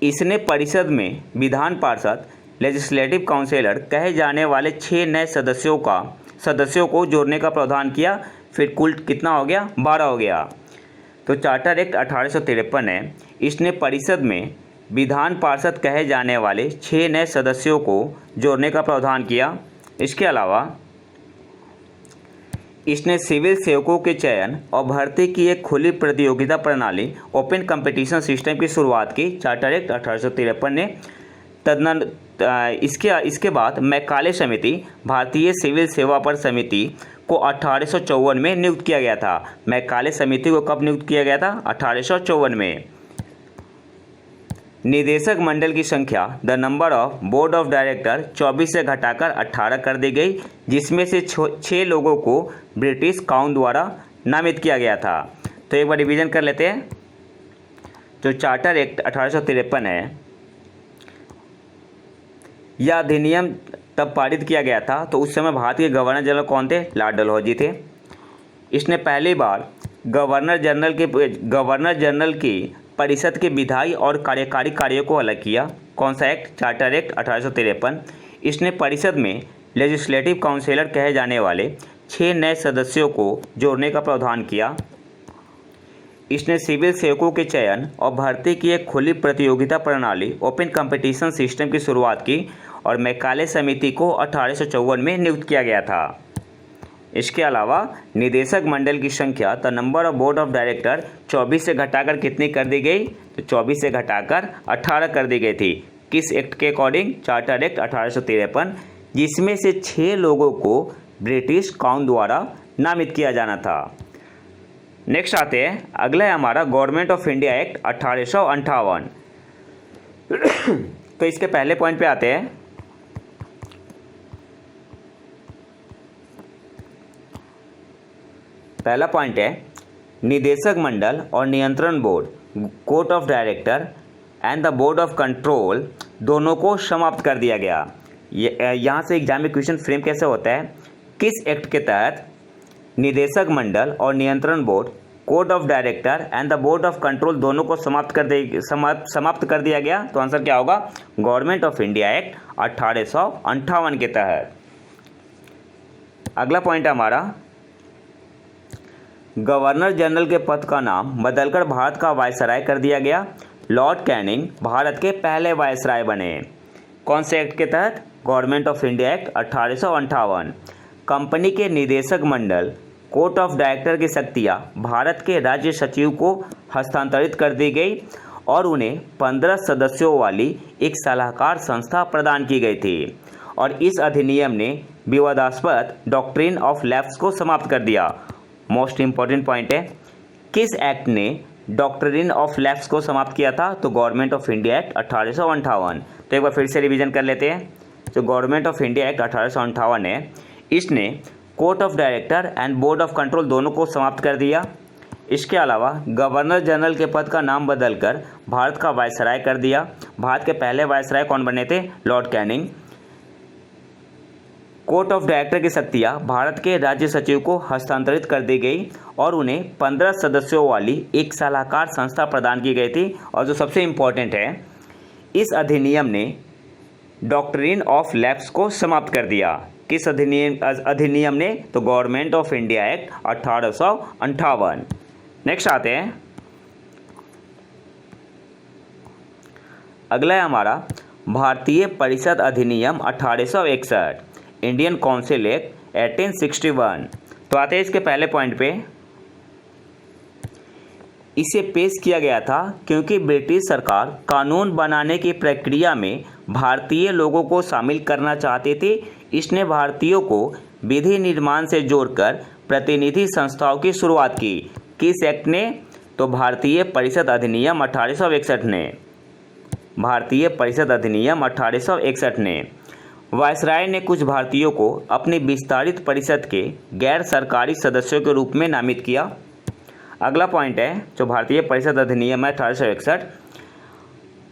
इसने परिषद में विधान पार्षद लेजिस्लेटिव काउंसिलर कहे जाने वाले 6 नए सदस्यों को जोड़ने का प्रावधान किया। फिर कुल कितना हो गया? 12 हो गया। तो चार्टर एक्ट 1853 है। इसने परिषद में विधान पार्षद कहे जाने वाले 6 नए सदस्यों को जोड़ने का प्रावधान किया। इसके अलावा इसने सिविल सेवकों के चयन और भर्ती की एक खुली प्रतियोगिता प्रणाली ओपन कंपटीशन सिस्टम की शुरुआत की। चार्टर एक्ट 1853 ने इसके बाद मैकाले समिति, भारतीय सिविल सेवा पर समिति को 1854 में नियुक्त किया गया था। मैकाले समिति को कब नियुक्त किया गया था? 1854 में। निदेशक मंडल की संख्या the number of board of director 24 से घटाकर 18 कर दी गई, जिसमें से 6 लोगों को ब्रिटिश काउंट द्वारा नामित किया गया था। तो एक बार रिवीजन कर लेते हैं। जो चार्टर एक्ट 1853 है, यह अधिनियम तब पारित किया गया था तो उस समय भारत के गवर्नर जनरल कौन थे? लॉर्ड डलहौजी थे। इसने पहली बार गवर्नर जनरल की परिषद के विधायी और कार्यकारी कार्यों को अलग किया। कौन सा एक्ट? Charter act 1853। इसने परिषद में लेजिस्लेटिव काउंसिलर कहे जाने वाले 6 नए सदस्यों को जोड़ने का प्रावधान किया। इसने सिविल सेवकों के चयन और भर्ती की एक खुली प्रतियोगिता प्रणाली ओपन कंपटीशन सिस्टम की शुरुआत की और मैकाले समिति को 1854 में नियुक्त किया गया था। इसके अलावा निदेशक मंडल की संख्या the number of board of director 24 से घटाकर कितनी कर दी गई? तो 24 से घटाकर 18 कर दी गई थी। किस एक्ट के अकॉर्डिंग? चार्टर एक्ट 1853, जिसमें से 6 लोगों को ब्रिटिश काउंट द्वारा नामित किया जाना था। नेक्स्ट आते हैं, अगला है हमारा गवर्नमेंट ऑफ इंडिया एक्ट 1858। तो इसके पहले पॉइंट पे आते हैं। पहला पॉइंट है, निदेशक मंडल और नियंत्रण board, court of director and the board of control दोनों को समाप्त कर दिया गया। यहाँ से एग्जाम में क्वेश्चन फ्रेम कैसे होता है? किस एक्ट के तहत निदेशक मंडल और नियंत्रण board, court of director and the board of control दोनों को समाप्त कर दिया गया? तो आंसर क्या होगा? गवर्नमेंट ऑफ इंडिया एक्ट 1858 के तहत। अगला पॉइंट है हमारा, गवर्नर जनरल के पद का नाम बदलकर भारत का वायसराय कर दिया गया। लॉर्ड कैनिंग भारत के पहले वायसराय बने। कौन से एक्ट के तहत? Government of India act 1858। Company के निदेशक मंडल, कोर्ट ऑफ डायरेक्टर की शक्तियाँ भारत के राज्य सचिव को हस्तांतरित कर दी गई और उन्हें 15 सदस्यों वाली एक सलाहकार संस्था प्रदान की गई थी। और इस अधिनियम ने विवादास्पद डॉक्ट्रिन ऑफ लैप्स को समाप्त कर दिया। मोस्ट इंपॉर्टेंट पॉइंट है, किस एक्ट ने डॉक्ट्रिन ऑफ लैप्स को समाप्त किया था? तो गवर्नमेंट ऑफ इंडिया एक्ट 1858। तो एक बार फिर से रिवीजन कर लेते हैं। जो गवर्नमेंट ऑफ इंडिया एक्ट 1858 है, इसने court of director and board of control दोनों को समाप्त कर दिया। इसके अलावा गवर्नर जनरल के पद का नाम बदलकर भारत का वायसराय कर दिया। भारत के पहले वायसराय कौन बने थे? Lord Canning. Court of director की शक्तियाँ भारत के राज्य सचिव को हस्तांतरित कर दी गई और उन्हें 15 सदस्यों वाली एक सलाहकार संस्था प्रदान की गई थी। और जो सबसे इम्पोर्टेंट है, इस अधिनियम ने डॉक्ट्रिन ऑफ लैप्स को समाप्त कर दिया। किस अधिनियम ने? तो government of India act 1858। Next आते हैं, अगला है हमारा भारतीय परिषद अधिनियम 1861, इंडियन काउंसिल एक्ट 1861। तो आते हैं इसके पहले पॉइंट पे। इसे पेश किया गया था क्योंकि ब्रिटिश सरकार कानून बनाने की प्रक्रिया में भारतीय लोगों को शामिल करना चाहती थी। इसने भारतीयों को विधि निर्माण से जोड़कर प्रतिनिधि संस्थाओं की शुरुआत की। किस एक्ट ने? तो भारतीय परिषद अधिनियम 1861 ने। भारतीय परिषद अधिनियम 1861 ने। वायसराय ने कुछ भारतीयों को अपनी विस्तारित परिषद के गैर सरकारी सदस्यों के रूप में नामित किया। अगला पॉइंट है जो भारतीय परिषद अधिनियम है 1861,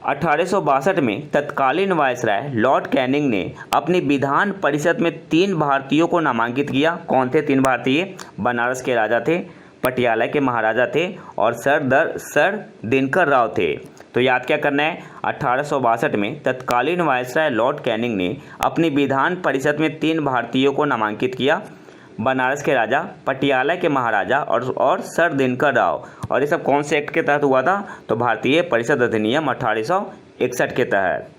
1862 में तत्कालीन वायसराय लॉर्ड कैनिंग ने अपनी विधान परिषद में 3 भारतीयों को नामांकित किया। कौन थे 3 भारतीय? बनारस के राजा थे, पटियाला के महाराजा थे और सर दिनकर राव थे। तो याद क्या करना है? 1862 में तत्कालीन वायसराय लॉर्ड कैनिंग ने अपनी विधान परिषद में 3 भारतीयों को नामांकित किया। बनारस के राजा, पटियाला के महाराजा और सर दिनकर राव। और ये सब कौन से एक्ट के तहत हुआ था? तो भारतीय परिषद अधिनियम 1861 के तहत।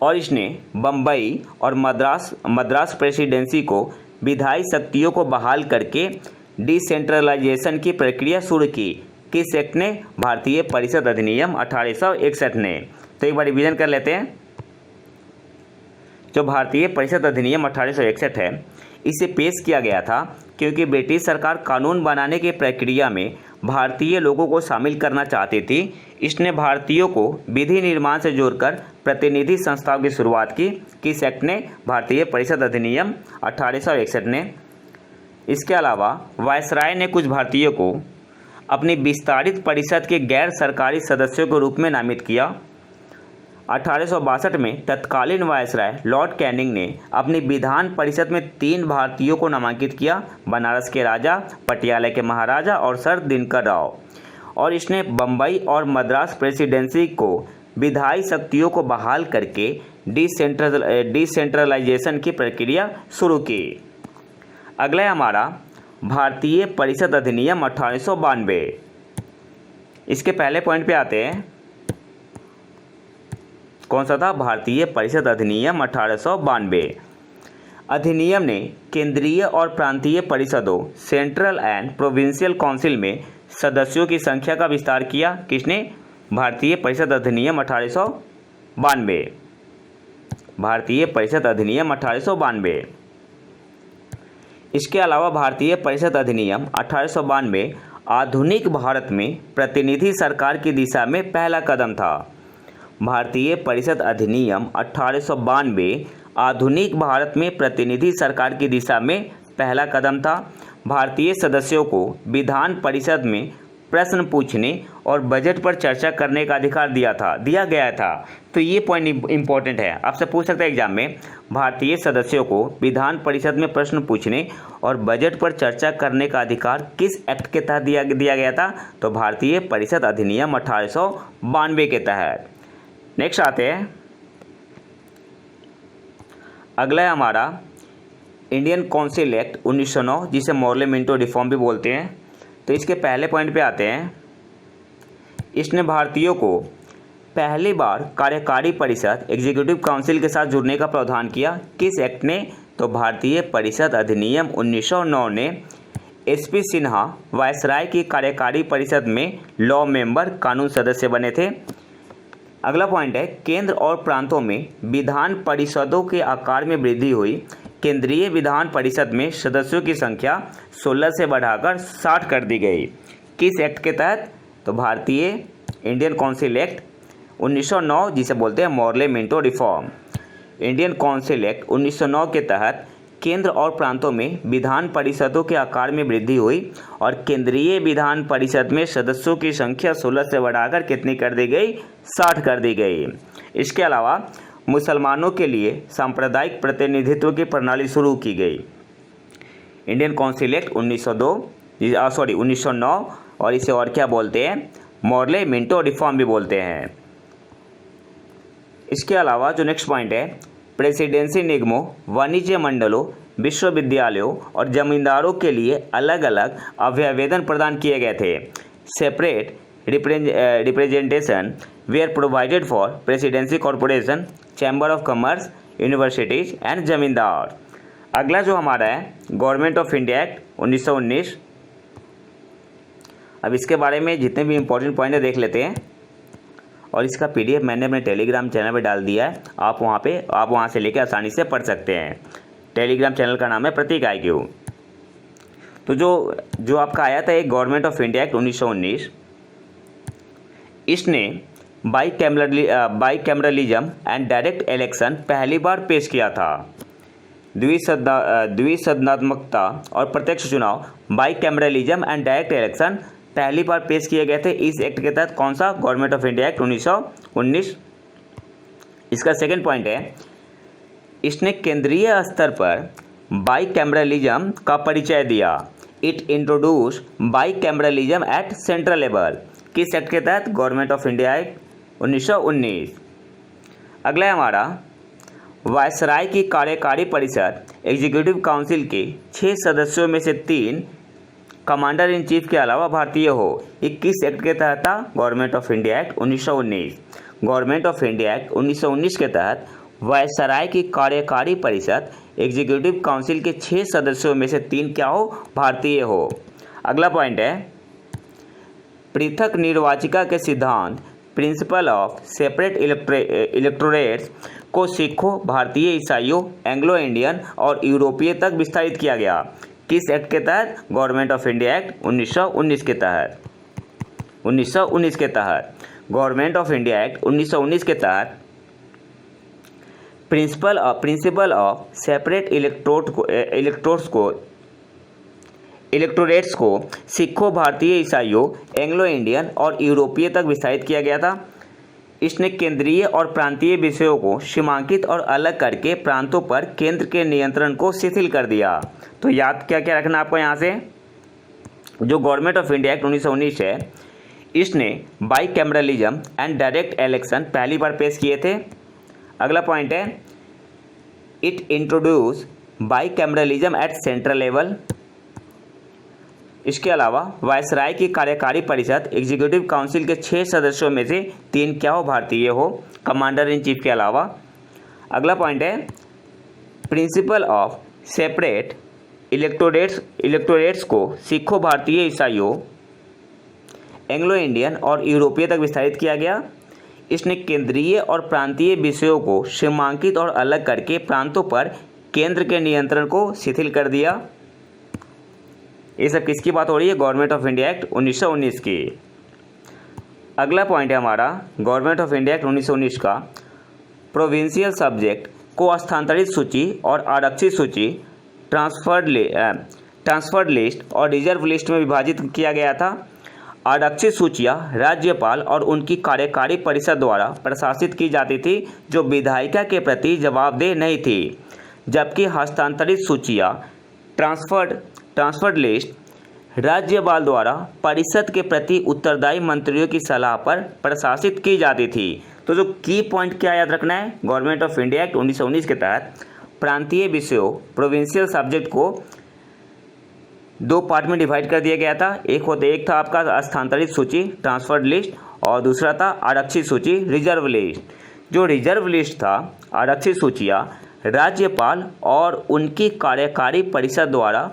और इसने बम्बई और मद्रास प्रेसिडेंसी को विधायी शक्तियों को बहाल करके डिसेंट्रलाइजेशन की प्रक्रिया शुरू की। किस एक्ट ने? भारतीय परिषद अधिनियम 1861 ने। तो एक बार रिवीजन कर लेते हैं। जो भारतीय परिषद अधिनियम 1861 है, इसे पेश किया गया था क्योंकि ब्रिटिश सरकार कानून बनाने की प्रक्रिया में भारतीय लोगों को शामिल करना चाहती थी। इसने भारतीयों को विधि निर्माण से जोड़कर प्रतिनिधि संस्थाओं की शुरुआत की। किस एक्ट ने? भारतीय परिषद अधिनियम 1861 ने। इसके अलावा वायसराय ने कुछ भारतीयों को अपनी विस्तारित परिषद के गैर सरकारी सदस्यों के रूप में नामित किया। 1862 में तत्कालीन वायसराय लॉर्ड कैनिंग ने अपनी विधान परिषद में 3 भारतीयों को नामांकित किया। बनारस के राजा, पटियाला के महाराजा और सर दिनकर राव। और इसने बम्बई और मद्रास प्रेसिडेंसी को विधायी शक्तियों को बहाल करके डिसेंट्रलाइजेशन की प्रक्रिया शुरू की। अगला है हमारा भारतीय परिषद अधिनियम 1892। इसके पहले पॉइंट पे आते हैं। कौन सा था? भारतीय परिषद अधिनियम 1892। अधिनियम ने केंद्रीय और प्रांतीय परिषदों, सेंट्रल एंड प्रोविंशियल काउंसिल में सदस्यों की संख्या का विस्तार किया। किसने? भारतीय परिषद अधिनियम 1892। भारतीय परिषद अधिनियम 1892। इसके अलावा भारतीय परिषद अधिनियम 1892 आधुनिक भारत में प्रतिनिधि सरकार की दिशा में पहला कदम था। भारतीय परिषद अधिनियम 1892 आधुनिक भारत में प्रतिनिधि सरकार की दिशा में पहला कदम था। भारतीय सदस्यों को विधान परिषद में प्रश्न पूछने और बजट पर चर्चा करने का अधिकार दिया गया था। तो ये पॉइंट इंपॉर्टेंट है, आपसे पूछ सकता है एग्जाम में। भारतीय सदस्यों को विधान परिषद में प्रश्न पूछने और बजट पर चर्चा करने का अधिकार किस एक्ट के तहत दिया गया था? तो भारतीय परिषद अधिनियम 1892 के तहत। नेक्स्ट आते हैं। अगला है हमारा इंडियन काउंसिल एक्ट 1909, जिसे मॉर्ले मिंटो रिफॉर्म भी बोलते हैं। तो इसके पहले पॉइंट पे आते हैं। इसने भारतीयों को पहली बार कार्यकारी परिषद एग्जीक्यूटिव काउंसिल के साथ जुड़ने का प्रावधान किया। किस एक्ट ने? तो भारतीय परिषद अधिनियम 1909 ने। एसपी सिन्हा वायसराय की कार्यकारी परिषद में लॉ मेंबर कानून सदस्य बने थे। अगला पॉइंट है, केंद्र और प्रांतों में विधान परिषदों के आकार में वृद्धि हुई। केंद्रीय विधान परिषद में सदस्यों की संख्या 16 से बढ़ाकर 60 कर दी गई। किस एक्ट के तहत? तो भारतीय इंडियन काउंसिल एक्ट 1909, जिसे बोलते हैं Morley Minto reform. Indian council act 1909 के तहत केंद्र और प्रांतों में विधान परिषदों के आकार में वृद्धि हुई और केंद्रीय विधान परिषद में सदस्यों की संख्या 16 से बढ़ाकर कितनी कर दी गई? 60 कर दी गई। इसके अलावा मुसलमानों के लिए सांप्रदायिक प्रतिनिधित्व की प्रणाली शुरू की गई। इंडियन काउंसिल एक्ट 1909, और इसे और क्या बोलते हैं? मॉर्ले मिंटो रिफॉर्म भी बोलते हैं। इसके अलावा जो नेक्स्ट पॉइंट है, प्रेसिडेंसी निगमों, वाणिज्य मंडलों, विश्वविद्यालयों और जमींदारों के लिए अलग अलग अभ्यावेदन प्रदान किए गए थे। Separate representation were provided for presidency corporation, chamber of commerce, universities and zamindar. अगला जो हमारा है गवर्नमेंट ऑफ इंडिया एक्ट 1919। अब इसके बारे में जितने भी इंपॉर्टेंट पॉइंट है देख लेते हैं, और इसका पीडीएफ मैंने अपने टेलीग्राम चैनल पे डाल दिया है। आप वहाँ से लेकर आसानी से पढ़ सकते हैं। टेलीग्राम चैनल का नाम है प्रतीक IQ। तो जो आपका आया था एक गवर्नमेंट ऑफ इंडिया एक्ट 1919, इसने बाईकैमरलिज्म एंड डायरेक्ट इलेक्शन पहली बार पेश किया था। द्विसदनात्मकता और प्रत्यक्ष चुनाव, बाईकैमरलिज्म एंड डायरेक्ट इलेक्शन पहली बार पेश किए गए थे इस एक्ट के तहत? कौन सा? Government of India Act 1919। इसका सेकंड पॉइंट है, इसने केंद्रीय स्तर पर बाईकैमरलिज्म का परिचय दिया। It introduce bicameralism at central level. किस एक्ट के तहत? Government of India Act 1919। अगला है हमारा, वायसराय की कार्यकारी परिषद एग्जीक्यूटिव काउंसिल के 6 सदस्यों में से 3 कमांडर इन चीफ के अलावा भारतीय हो। ये किस एक्ट के तहत था? Government of India Act 1919। Government of India Act 1919 के तहत वायसराय की कार्यकारी परिषद एग्जीक्यूटिव काउंसिल के 6 सदस्यों में से 3 क्या हो? भारतीय हो। अगला पॉइंट है, पृथक निर्वाचिका के सिद्धांत प्रिंसिपल ऑफ सेपरेट इलेक्टोरेट्स को सिखों, भारतीय ईसाइयों, एंग्लो इंडियन और यूरोपीय तक विस्तारित किया गया। किस एक्ट के तहत? गवर्नमेंट ऑफ इंडिया एक्ट 1919 के तहत। 1919 के तहत गवर्नमेंट ऑफ इंडिया एक्ट 1919 के तहत प्रिंसिपल ऑफ सेपरेट इलेक्टोरेट्स को सिखों, भारतीय ईसाइयों, एंग्लो इंडियन और यूरोपीय तक विस्तारित किया गया था। इसने केंद्रीय और प्रांतीय विषयों को सीमांकित और अलग करके प्रांतों पर केंद्र के नियंत्रण को शिथिल कर दिया। तो याद क्या क्या रखना आपको यहाँ से, जो गवर्नमेंट ऑफ इंडिया एक्ट 1919 है, इसने बाईकैमरलिज्म एंड डायरेक्ट इलेक्शन पहली बार पेश किए थे। अगला पॉइंट है, it introduce bicameralism at central level. इसके अलावा वायसराय की कार्यकारी परिषद एग्जीक्यूटिव काउंसिल के 6 सदस्यों में से 3 क्या हो? भारतीय हो, कमांडर इन चीफ के अलावा। अगला पॉइंट है, प्रिंसिपल ऑफ सेपरेट इलेक्टोरेट्स को सिखों, भारतीय ईसाइयों, एंग्लो इंडियन और यूरोपीय तक विस्तारित किया गया। इसने केंद्रीय और प्रांतीय विषयों को सीमांकित और अलग करके प्रांतों पर केंद्र के नियंत्रण को शिथिल कर दिया। ये सब किसकी बात हो रही है? गवर्नमेंट ऑफ इंडिया एक्ट 1919 की। अगला पॉइंट है हमारा, गवर्नमेंट ऑफ इंडिया एक्ट 1919 का प्रोविंशियल सब्जेक्ट को स्थानांतरित सूची और आरक्षित सूची, ट्रांसफर्ड लिस्ट और रिजर्व लिस्ट में विभाजित किया गया था। आरक्षित सूचियाँ राज्यपाल और उनकी कार्यकारी परिषद द्वारा प्रशासित की जाती थी, जो विधायिका के प्रति जवाबदेह नहीं थी, जबकि हस्तांतरित सूचियाँ ट्रांसफर्ड लिस्ट राज्यपाल द्वारा परिषद के प्रति उत्तरदायी मंत्रियों की सलाह पर प्रशासित की जाती थी। तो जो की पॉइंट क्या याद रखना है, गवर्नमेंट ऑफ इंडिया एक्ट 1919 के तहत प्रांतीय विषयों प्रोविंशियल सब्जेक्ट को 2 पार्ट में डिवाइड कर दिया गया था। एक था आपका स्थानांतरित सूची ट्रांसफर्ड लिस्ट और दूसरा था आरक्षित सूची रिजर्व लिस्ट। जो रिजर्व लिस्ट था, आरक्षित सूचियाँ राज्यपाल और उनकी कार्यकारी परिषद द्वारा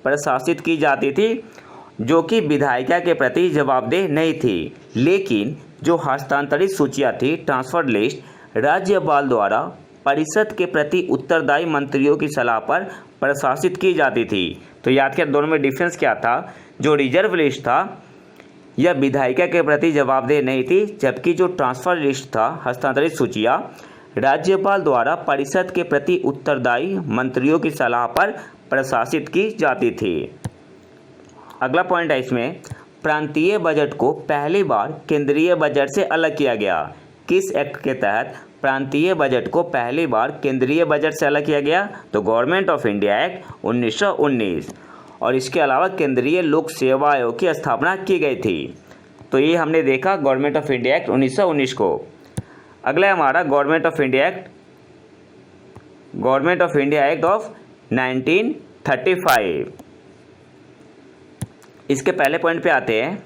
प्रशासित की जाती थी, जो कि विधायिका के प्रति जवाबदेह नहीं थी। लेकिन जो हस्तांतरित सूचियाँ थी ट्रांसफर्ड लिस्ट राज्यपाल द्वारा परिषद के प्रति उत्तरदायी मंत्रियों की सलाह पर प्रशासित की जाती थी। तो याद किया दोनों में डिफरेंस क्या था? जो रिजर्व लिस्ट था यह विधायिका के प्रति जवाबदेह नहीं थी, जबकि जो ट्रांसफर लिस्ट था हस्तांतरित सूचियाँ राज्यपाल द्वारा परिषद के प्रति उत्तरदायी मंत्रियों की सलाह पर प्रशासित की जाती थी। अगला पॉइंट है इसमें, प्रांतीय बजट को पहली बार केंद्रीय बजट से अलग किया गया। किस एक्ट के तहत प्रांतीय बजट को पहली बार केंद्रीय बजट से अलग किया गया? तो गवर्नमेंट ऑफ इंडिया एक्ट 1919। और इसके अलावा केंद्रीय लोक सेवा आयोग की स्थापना की गई थी। तो ये हमने देखा गवर्नमेंट ऑफ इंडिया एक्ट 1919 को। अगला है हमारा government of India act of 1935। इसके पहले पॉइंट पे आते हैं।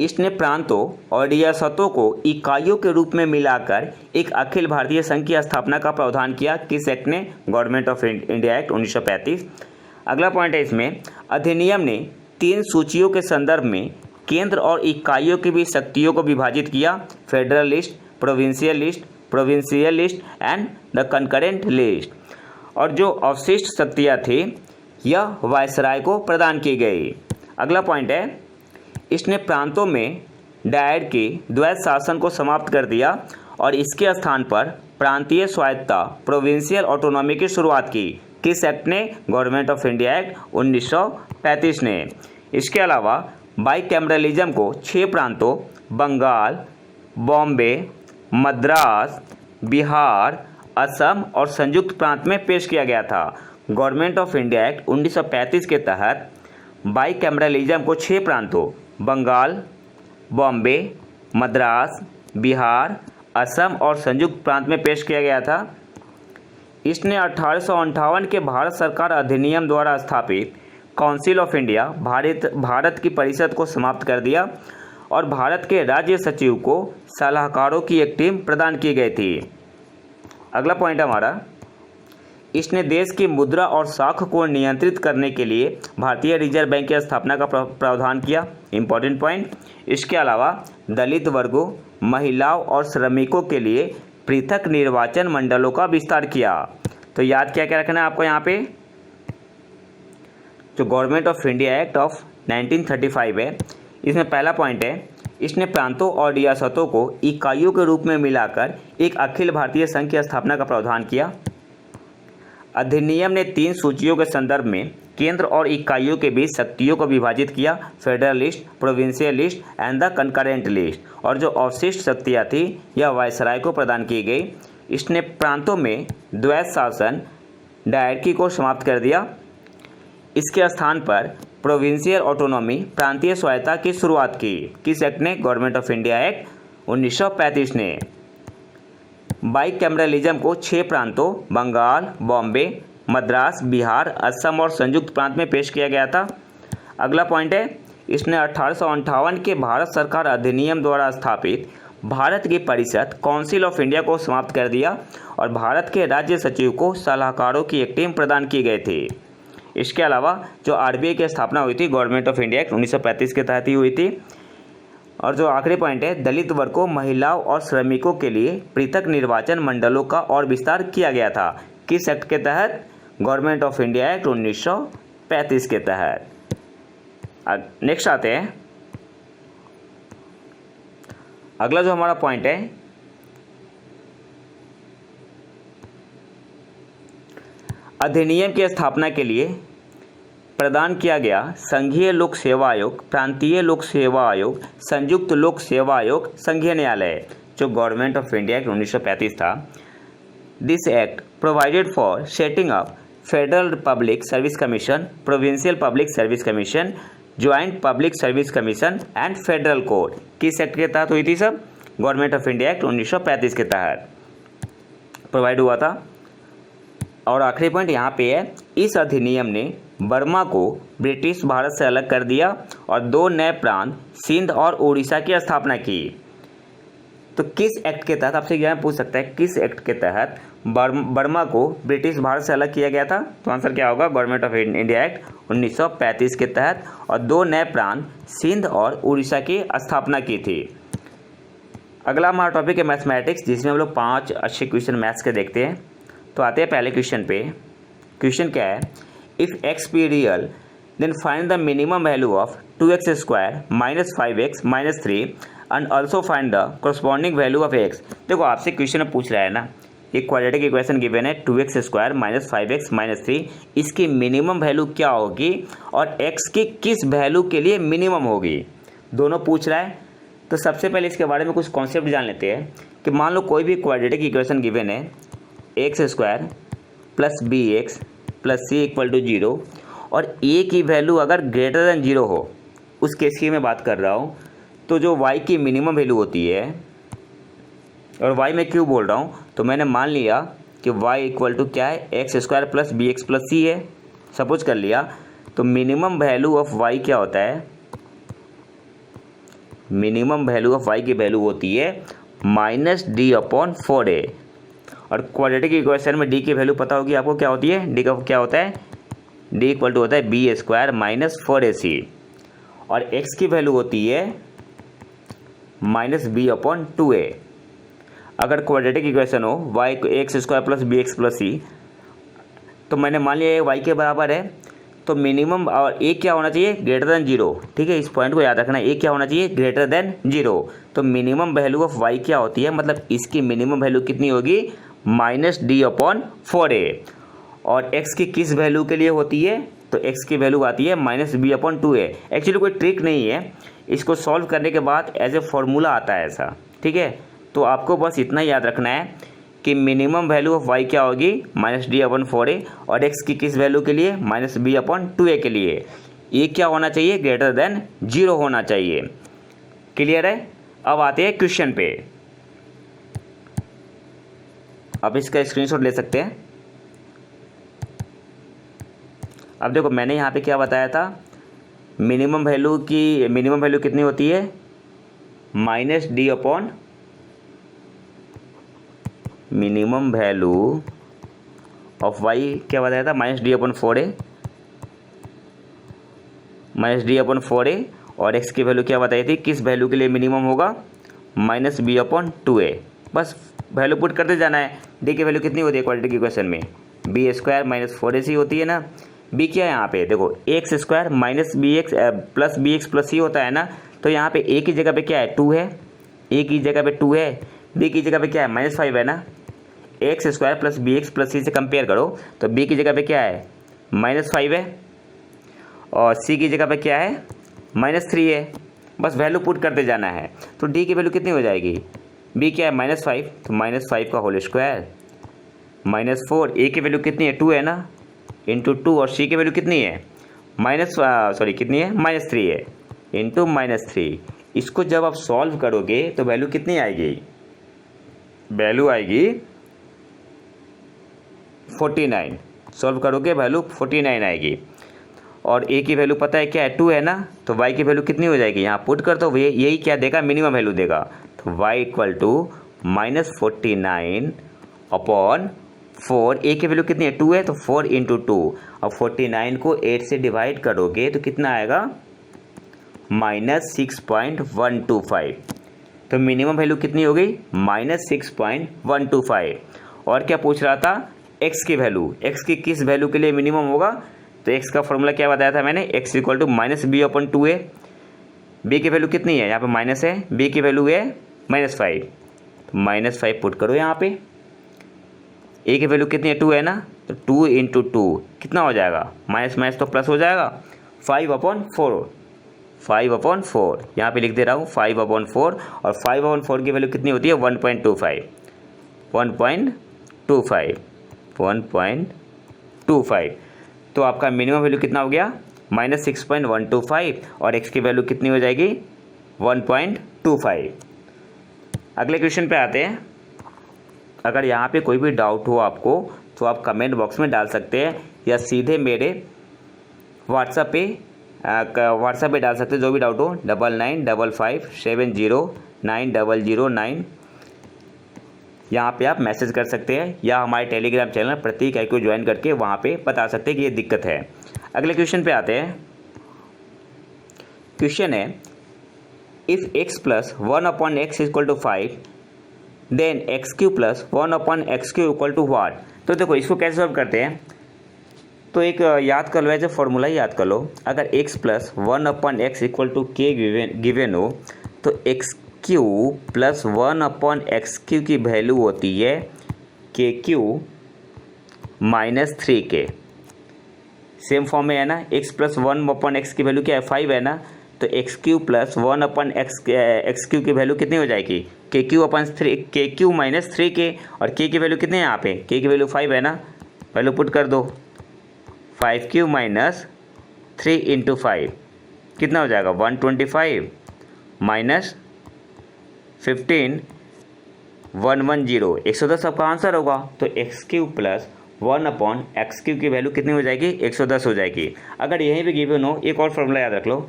इसने प्रांतों और रियासतों को इकाइयों के रूप में मिलाकर एक अखिल भारतीय संघ की स्थापना का प्रावधान किया। किस एक्ट ने? Government of India act 1935। अगला पॉइंट है इसमें, अधिनियम ने 3 सूचियों के संदर्भ में केंद्र और इकाइयों के बीच शक्तियों को विभाजित किया। Federal list, provincial list and the concurrent list. और जो अवशिष्ट शक्तियाँ थी यह वायसराय को प्रदान की गई। अगला पॉइंट है, इसने प्रांतों में डायर के द्वैध शासन को समाप्त कर दिया और इसके स्थान पर प्रांतीय स्वायत्तता प्रोविंशियल ऑटोनॉमी की शुरुआत की। किस एक्ट ने? गवर्नमेंट ऑफ इंडिया एक्ट 1935 ने। इसके अलावा बाईकैमरलिज्म को 6 प्रांतों बंगाल, बॉम्बे, मद्रास, बिहार, असम और संयुक्त प्रांत में पेश किया गया था। गवर्नमेंट ऑफ इंडिया एक्ट 1935 के तहत बाईकैमरलिज्म को 6 प्रांतों बंगाल, बॉम्बे, मद्रास, बिहार, असम और संयुक्त प्रांत में पेश किया गया था। इसने 1858 के भारत सरकार अधिनियम द्वारा स्थापित काउंसिल ऑफ इंडिया भारत की परिषद को समाप्त कर दिया और भारत के राज्य सचिव को सलाहकारों की एक टीम प्रदान की गई थी। अगला पॉइंट हमारा, इसने देश की मुद्रा और साख को नियंत्रित करने के लिए भारतीय रिजर्व बैंक की स्थापना का प्रावधान किया। Important point. इसके अलावा दलित वर्गों, महिलाओं और श्रमिकों के लिए पृथक निर्वाचन मंडलों का विस्तार किया। तो याद क्या क्या रखना है आपको यहाँ पे, जो government of India act of 1935 है, इसमें पहला पॉइंट है, इसने प्रांतों और रियासतों को इकाइयों के रूप में मिलाकर एक अखिल भारतीय संघ की स्थापना का प्रावधान किया। अधिनियम ने 3 सूचियों के संदर्भ में केंद्र और इकाइयों के बीच शक्तियों को विभाजित किया, federal list, provincial list and the concurrent list, और जो अवशिष्ट शक्तियाँ थी यह वायसराय को प्रदान की गई। इसने प्रांतों में द्वैत शासन डायरकी को समाप्त कर दिया। इसके स्थान पर प्रोविंशियल ऑटोनॉमी प्रांतीय स्वायत्ता की शुरुआत की। किस एक्ट ने? गवर्नमेंट ऑफ इंडिया एक्ट 1935 ने। बाईकैमरलिज्म को 6 प्रांतों बंगाल, बॉम्बे, मद्रास, बिहार, असम और संयुक्त प्रांत में पेश किया गया था। अगला पॉइंट है, इसने 1858 के भारत सरकार अधिनियम द्वारा स्थापित भारत की परिषद काउंसिल ऑफ इंडिया को समाप्त कर दिया और भारत के राज्य सचिव को सलाहकारों की एक टीम प्रदान की गई थी। इसके अलावा जो आरबीआई की स्थापना हुई थी गवर्नमेंट ऑफ इंडिया एक्ट 1935 के तहत ही हुई थी। और जो आखिरी पॉइंट है, दलित वर्गों, महिलाओं और श्रमिकों के लिए पृथक निर्वाचन मंडलों का और विस्तार किया गया था। किस एक्ट के तहत? गवर्नमेंट ऑफ इंडिया एक्ट 1935 के तहत। नेक्स्ट आते हैं, अगला जो हमारा पॉइंट है, अधिनियम की स्थापना के लिए प्रदान किया गया संघीय लोक सेवा आयोग, प्रांतीय लोक सेवा आयोग, संयुक्त लोक सेवा आयोग, संघीय न्यायालय, जो गवर्नमेंट ऑफ इंडिया एक्ट 1935 था। This act provided for setting up federal public service commission, provincial public service commission, joint public service commission and federal court. किस एक्ट के तहत हुई थी सब? गवर्नमेंट ऑफ इंडिया एक्ट 1935 के तहत प्रोवाइड हुआ था। और आखिरी पॉइंट यहाँ पे है, इस अधिनियम ने बर्मा को ब्रिटिश भारत से अलग कर दिया और 2 नए प्रांत सिंध और उड़ीसा की स्थापना की। तो किस एक्ट के तहत, आपसे यह पूछ सकता है, किस एक्ट के तहत बर्मा को ब्रिटिश भारत से अलग किया गया था? तो आंसर क्या होगा? गवर्नमेंट ऑफ इंडिया एक्ट 1935 के तहत, और 2 नए प्रांत सिंध और उड़ीसा की स्थापना की थी। अगला हमारा टॉपिक है मैथमेटिक्स, जिसमें हम लोग 5 अच्छे क्वेश्चन मैथ्स के देखते हैं। तो आते हैं पहले क्वेश्चन पे। क्वेश्चन क्या है? If x be real then find the minimum value of 2x square minus 5x minus 3 and also find the corresponding value of x। देखो आपसे क्वेश्चन में पूछ रहा है ना, एक क्वाड्रेटिक इक्वेशन गिवन है 2x square minus 5x minus 3, इसकी मिनिमम वैल्यू क्या होगी और x की किस वैल्यू के लिए मिनिमम होगी, दोनों पूछ रहा है। तो सबसे पहले इसके बारे में कुछ कॉन्सेप्ट जान लेते हैं कि मान लो कोई भी क्वाड्रेटिक इक्वेशन गिवन है x square plus b x plus c equal to 0 और ए की वैल्यू अगर ग्रेटर देन 0 हो, उस केस की मैं बात कर रहा हूँ। तो जो y की मिनिमम वैल्यू होती है, और y मैं क्यों बोल रहा हूँ, तो मैंने मान लिया कि y इक्वल टू क्या है, x square plus b x plus c है, सपोज कर लिया। तो मिनिमम वैल्यू ऑफ y क्या होता है? मिनिमम वैल्यू ऑफ y की वैल्यू होती है -d/4a। और क्वाड्रेटिक इक्वेशन में d की वैल्यू पता होगी आपको, क्या होती है? d का क्या होता है? d इक्वल टू होता है बी स्क्वायर माइनस 4ac, और x की वैल्यू होती है -b/2a। अगर क्वाड्रेटिक इक्वेशन हो y x square plus b x plus c, तो मैंने मान लिया ये y के बराबर है, तो मिनिमम और a क्या होना चाहिए? Greater than 0। ठीक है, इस पॉइंट को याद रखना, a क्या होना चाहिए? Greater than 0। तो मिनिमम वैल्यू ऑफ y क्या होती है, मतलब इसकी मिनिमम वैल्यू कितनी होगी? -d/4a। और x की किस वैल्यू के लिए होती है? तो x की वैल्यू आती है -b/2a। एक्चुअली कोई ट्रिक नहीं है, इसको सॉल्व करने के बाद एज ए फॉर्मूला आता है ऐसा, ठीक है। तो आपको बस इतना याद रखना है कि मिनिमम वैल्यू ऑफ y क्या होगी -d/4a, और x की किस वैल्यू के लिए -b/2a के लिए ये क्या होना चाहिए, ग्रेटर देन 0 होना चाहिए। क्लियर है। अब आते हैं क्वेश्चन पे। आप इसका स्क्रीनशॉट ले सकते हैं। अब देखो मैंने यहाँ पे क्या बताया था, मिनिमम वैल्यू कितनी होती है -d/, minimum value of y क्या बताया था -d/4a, और x की वैल्यू क्या बताई थी, किस वैल्यू के लिए मिनिमम होगा -b/2a। बस वैल्यू पुट करते जाना है। d की वैल्यू कितनी होती है क्वाड्रेटिक इक्वेशन में, b² - 4ac होती है ना। b क्या है यहाँ पे, देखो x² - bx plus bx plus c होता है ना, तो यहाँ पे a की जगह पे क्या है 2 है, a की जगह पे 2 है, b की जगह पे क्या है -5 है ना। x² + bx + c से कंपेयर करो तो b की जगह पे क्या है -5 है, और c की जगह पे क्या है -3 है। बस वैल्यू पुट करते जाना है। तो d की वैल्यू कितनी हो जाएगी, b क्या है -5, तो -5 का होल स्क्वायर -4, a की वैल्यू कितनी है 2 है ना, इंटू 2, और c की वैल्यू कितनी है कितनी है -3 है, इंटू -3। इसको जब आप सॉल्व करोगे तो वैल्यू कितनी आएगी, वैल्यू आएगी 49। सॉल्व करोगे वैल्यू 49 आएगी, और a की वैल्यू पता है क्या है 2 है ना, तो y की वैल्यू कितनी हो जाएगी, यहाँ पुट कर दो, यही क्या देगा मिनिमम वैल्यू देगा। तो y = -49/4, a की वैल्यू कितनी है 2 है, तो 4 × 2, अब 49 को 8 से डिवाइड करोगे तो कितना आएगा -6.125। तो मिनिमम वैल्यू कितनी हो गई -6.125। और क्या पूछ रहा था, x की वैल्यू, x की किस वैल्यू के लिए मिनिमम होगा, तो x का फॉर्मूला क्या बताया था मैंने, x = -b/2a। b की वैल्यू कितनी है, यहाँ पे माइनस है, b की वैल्यू है -5, तो -5 पुट करो यहाँ पे। a की वैल्यू कितनी है 2 है ना, तो 2 × 2 कितना हो जाएगा, माइनस तो प्लस हो जाएगा, 5/4 यहाँ पे लिख दे रहा हूँ 5/4, और 5/4 की वैल्यू कितनी होती है 1.25। तो आपका मिनिमम वैल्यू कितना हो गया -6.125, और x की वैल्यू कितनी हो जाएगी 1.25। अगले क्वेश्चन पे आते हैं। अगर यहाँ पे कोई भी डाउट हो आपको तो आप कमेंट बॉक्स में डाल सकते हैं, या सीधे मेरे व्हाट्सएप पे डाल सकते हैं, जो भी डाउट हो 995557090009, यहाँ पे आप मैसेज कर सकते हैं, या हमारे टेलीग्राम चैनल प्रतीक आई को ज्वाइन करके वहाँ पे बता सकते हैं कि ये दिक्कत है। अगले क्वेश्चन पे आते हैं। क्वेश्चन है, if x + 1/x = 5 then x³ + 1/x³ = what. तो देखो इसको कैसे सॉल्व करते हैं, तो एक याद कर लो, ऐसे फॉर्मूला ही याद कर लो। अगर x + 1/x = k गिवन हो, तो x³ + 1/x³ की वैल्यू होती है k³ - 3k। सेम फॉर्म में है ना, x + 1/x की वैल्यू क्या है 5 है ना, तो x³ + 1/x³ की वैल्यू कितनी हो जाएगी k³ - 3k, और k की वैल्यू कितनी है यहाँ पे, k की वैल्यू 5 है ना, वैल्यू पुट कर दो, 5³ - 3 × 5 कितना हो जाएगा 125 - 15 110, 110 आपका आंसर होगा। तो x³ + 1/x³ की वैल्यू कितनी हो जाएगी 110 हो जाएगी। अगर यहीं पे गिवन हो, एक और फॉर्मूला याद रख लो,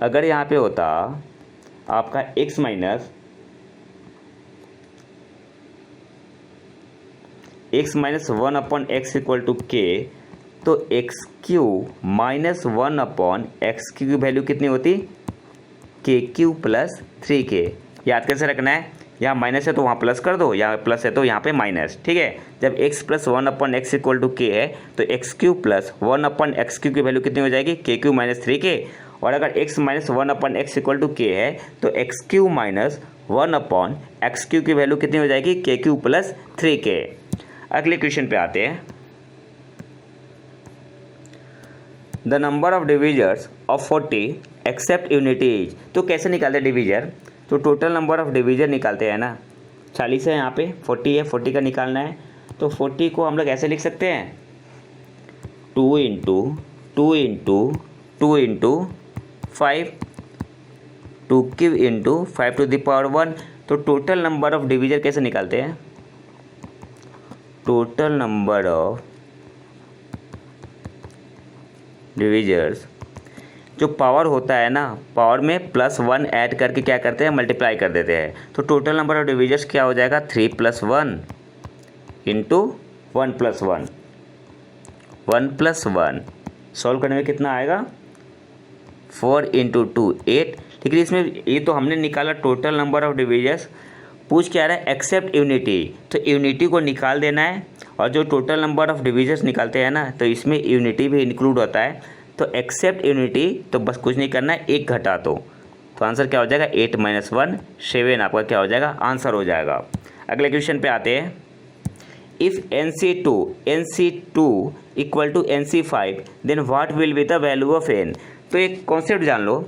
अगर यहाँ पे होता आपका x - 1/x = k, तो x³ - 1/x³ की वैल्यू कितनी होती k³ + 3k। याद कैसे रखना है, यहाँ माइनस है तो वहाँ प्लस कर दो, यहाँ प्लस है तो यहाँ पे माइनस, ठीक है। जब x + 1/x = k है तो x³ + 1/x³ की वैल्यू कितनी हो जाएगी k³ - 3k, और अगर x - 1/x = k है तो x³ - 1/x³ की वैल्यू कितनी हो जाएगी k³ + 3k। अगले क्वेश्चन पे आते हैं। The number of divisors of 40 except unity is. तो कैसे निकालते हैं डिविजर? तो टोटल नंबर ऑफ डिविजर निकालते हैं ना। 40 है, यहाँ पे 40 है, 40 का निकालना है। तो 40 को हम लोग ऐसे लिख सकते हैं 2 into 2 into 2 into 5, 2 cube into 5 to the power 1। तो टोटल नंबर ऑफ डिविजर कैसे निकालते हैं? टोटल नंबर ऑफ डिविजर्स, जो पावर होता है ना, पावर में +1 ऐड करके क्या करते हैं, मल्टीप्लाई कर देते हैं। तो टोटल नंबर ऑफ डिविजर्स क्या हो जाएगा? 3 + 1 इंटू 1 + 1, 1 + 1 सॉल्व करने में कितना आएगा? 4 इंटू 2 8। ठीक है, इसमें ये तो हमने निकाला टोटल नंबर ऑफ डिविजर्स। पूछ क्या रहा है? Accept unity. तो यूनिटी को निकाल देना है, और जो टोटल नंबर ऑफ डिविजर्स निकालते हैं ना, तो इसमें यूनिटी भी इंक्लूड होता है। तो एक्सेप्ट यूनिटी, तो बस कुछ नहीं करना है, एक घटा दो। तो आंसर क्या हो जाएगा? 8 - 1 7 आपका क्या हो जाएगा? आंसर हो जाएगा। अगले क्वेश्चन पे आते हैं। If NC2 equal to NC5 then what will be the value of n। तो एक कॉन्सेप्ट जान लो।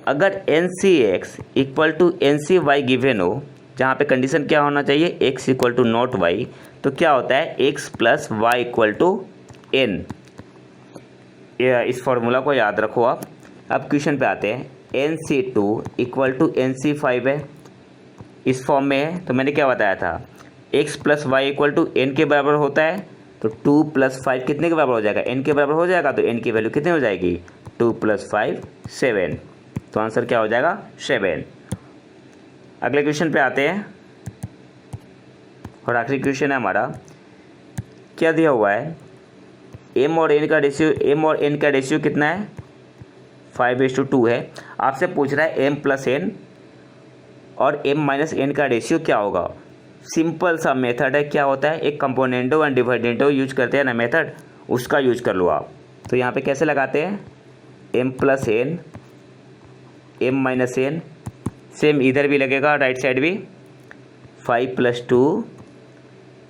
अगर NCX equal to NCY given हो, जहाँ पे कंडीशन क्या होना चाहिए? x equal to not y, तो क्या होता है? x + y equal to n। इस फॉर्मूला को याद रखो आप। अब क्वेश्चन पे आते हैं। NC2 इक्वल टू NC5 है, इस फॉर्म में है। तो मैंने क्या बताया था? x + y equal to n के बराबर होता है। तो 2 + 5 कितने के बराबर हो जाएगा? n के बराबर हो जाएगा। तो n की वैल्यू कितनी हो जाएगी? 2 + 5 7। तो आंसर क्या हो जाएगा? 7। अगले क्वेश्चन पे आते हैं, और आखिरी क्वेश्चन है हमारा। क्या दिया हुआ है? m और n का रेशियो कितना है? 5:2 है। आपसे पूछ रहा है m + n और m - n का रेशियो क्या होगा। सिंपल सा मेथड है। क्या होता है? एक कंपोनेंटो एंड डिवाइडेंटो यूज करते हैं ना मेथड, उसका यूज कर लो आप। तो यहाँ पे कैसे लगाते हैं? m + n, m - n, same इधर भी लगेगा, राइट साइड भी। 5 + 2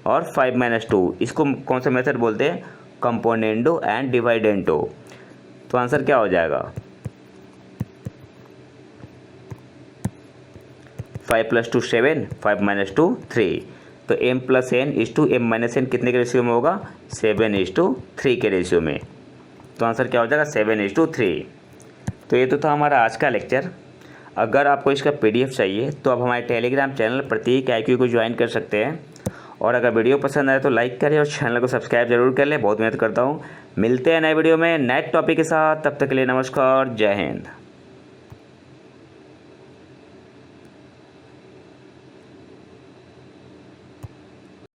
और 5 - 2, इसको कौन सा मेथड बोलते हैं? Componendo and dividendo. तो आंसर क्या हो जाएगा? 5 + 2 7, 5 - 2 3। तो m + n = m - n कितने के रेशियो में होगा? 7:3 के रेशियो में। तो आंसर क्या हो जाएगा? 7:3। तो ये तो था हमारा आज का लेक्चर। अगर आपको इसका PDF चाहिए तो आप हमारे टेलीग्राम चैनल प्रतीक IQ को ज्वाइन कर सकते हैं। और अगर वीडियो पसंद आए तो लाइक करें और चैनल को सब्सक्राइब जरूर कर लें। बहुत मेहनत करता हूँ। मिलते हैं नए वीडियो में नए टॉपिक के साथ। तब तक के लिए नमस्कार, जय हिंद।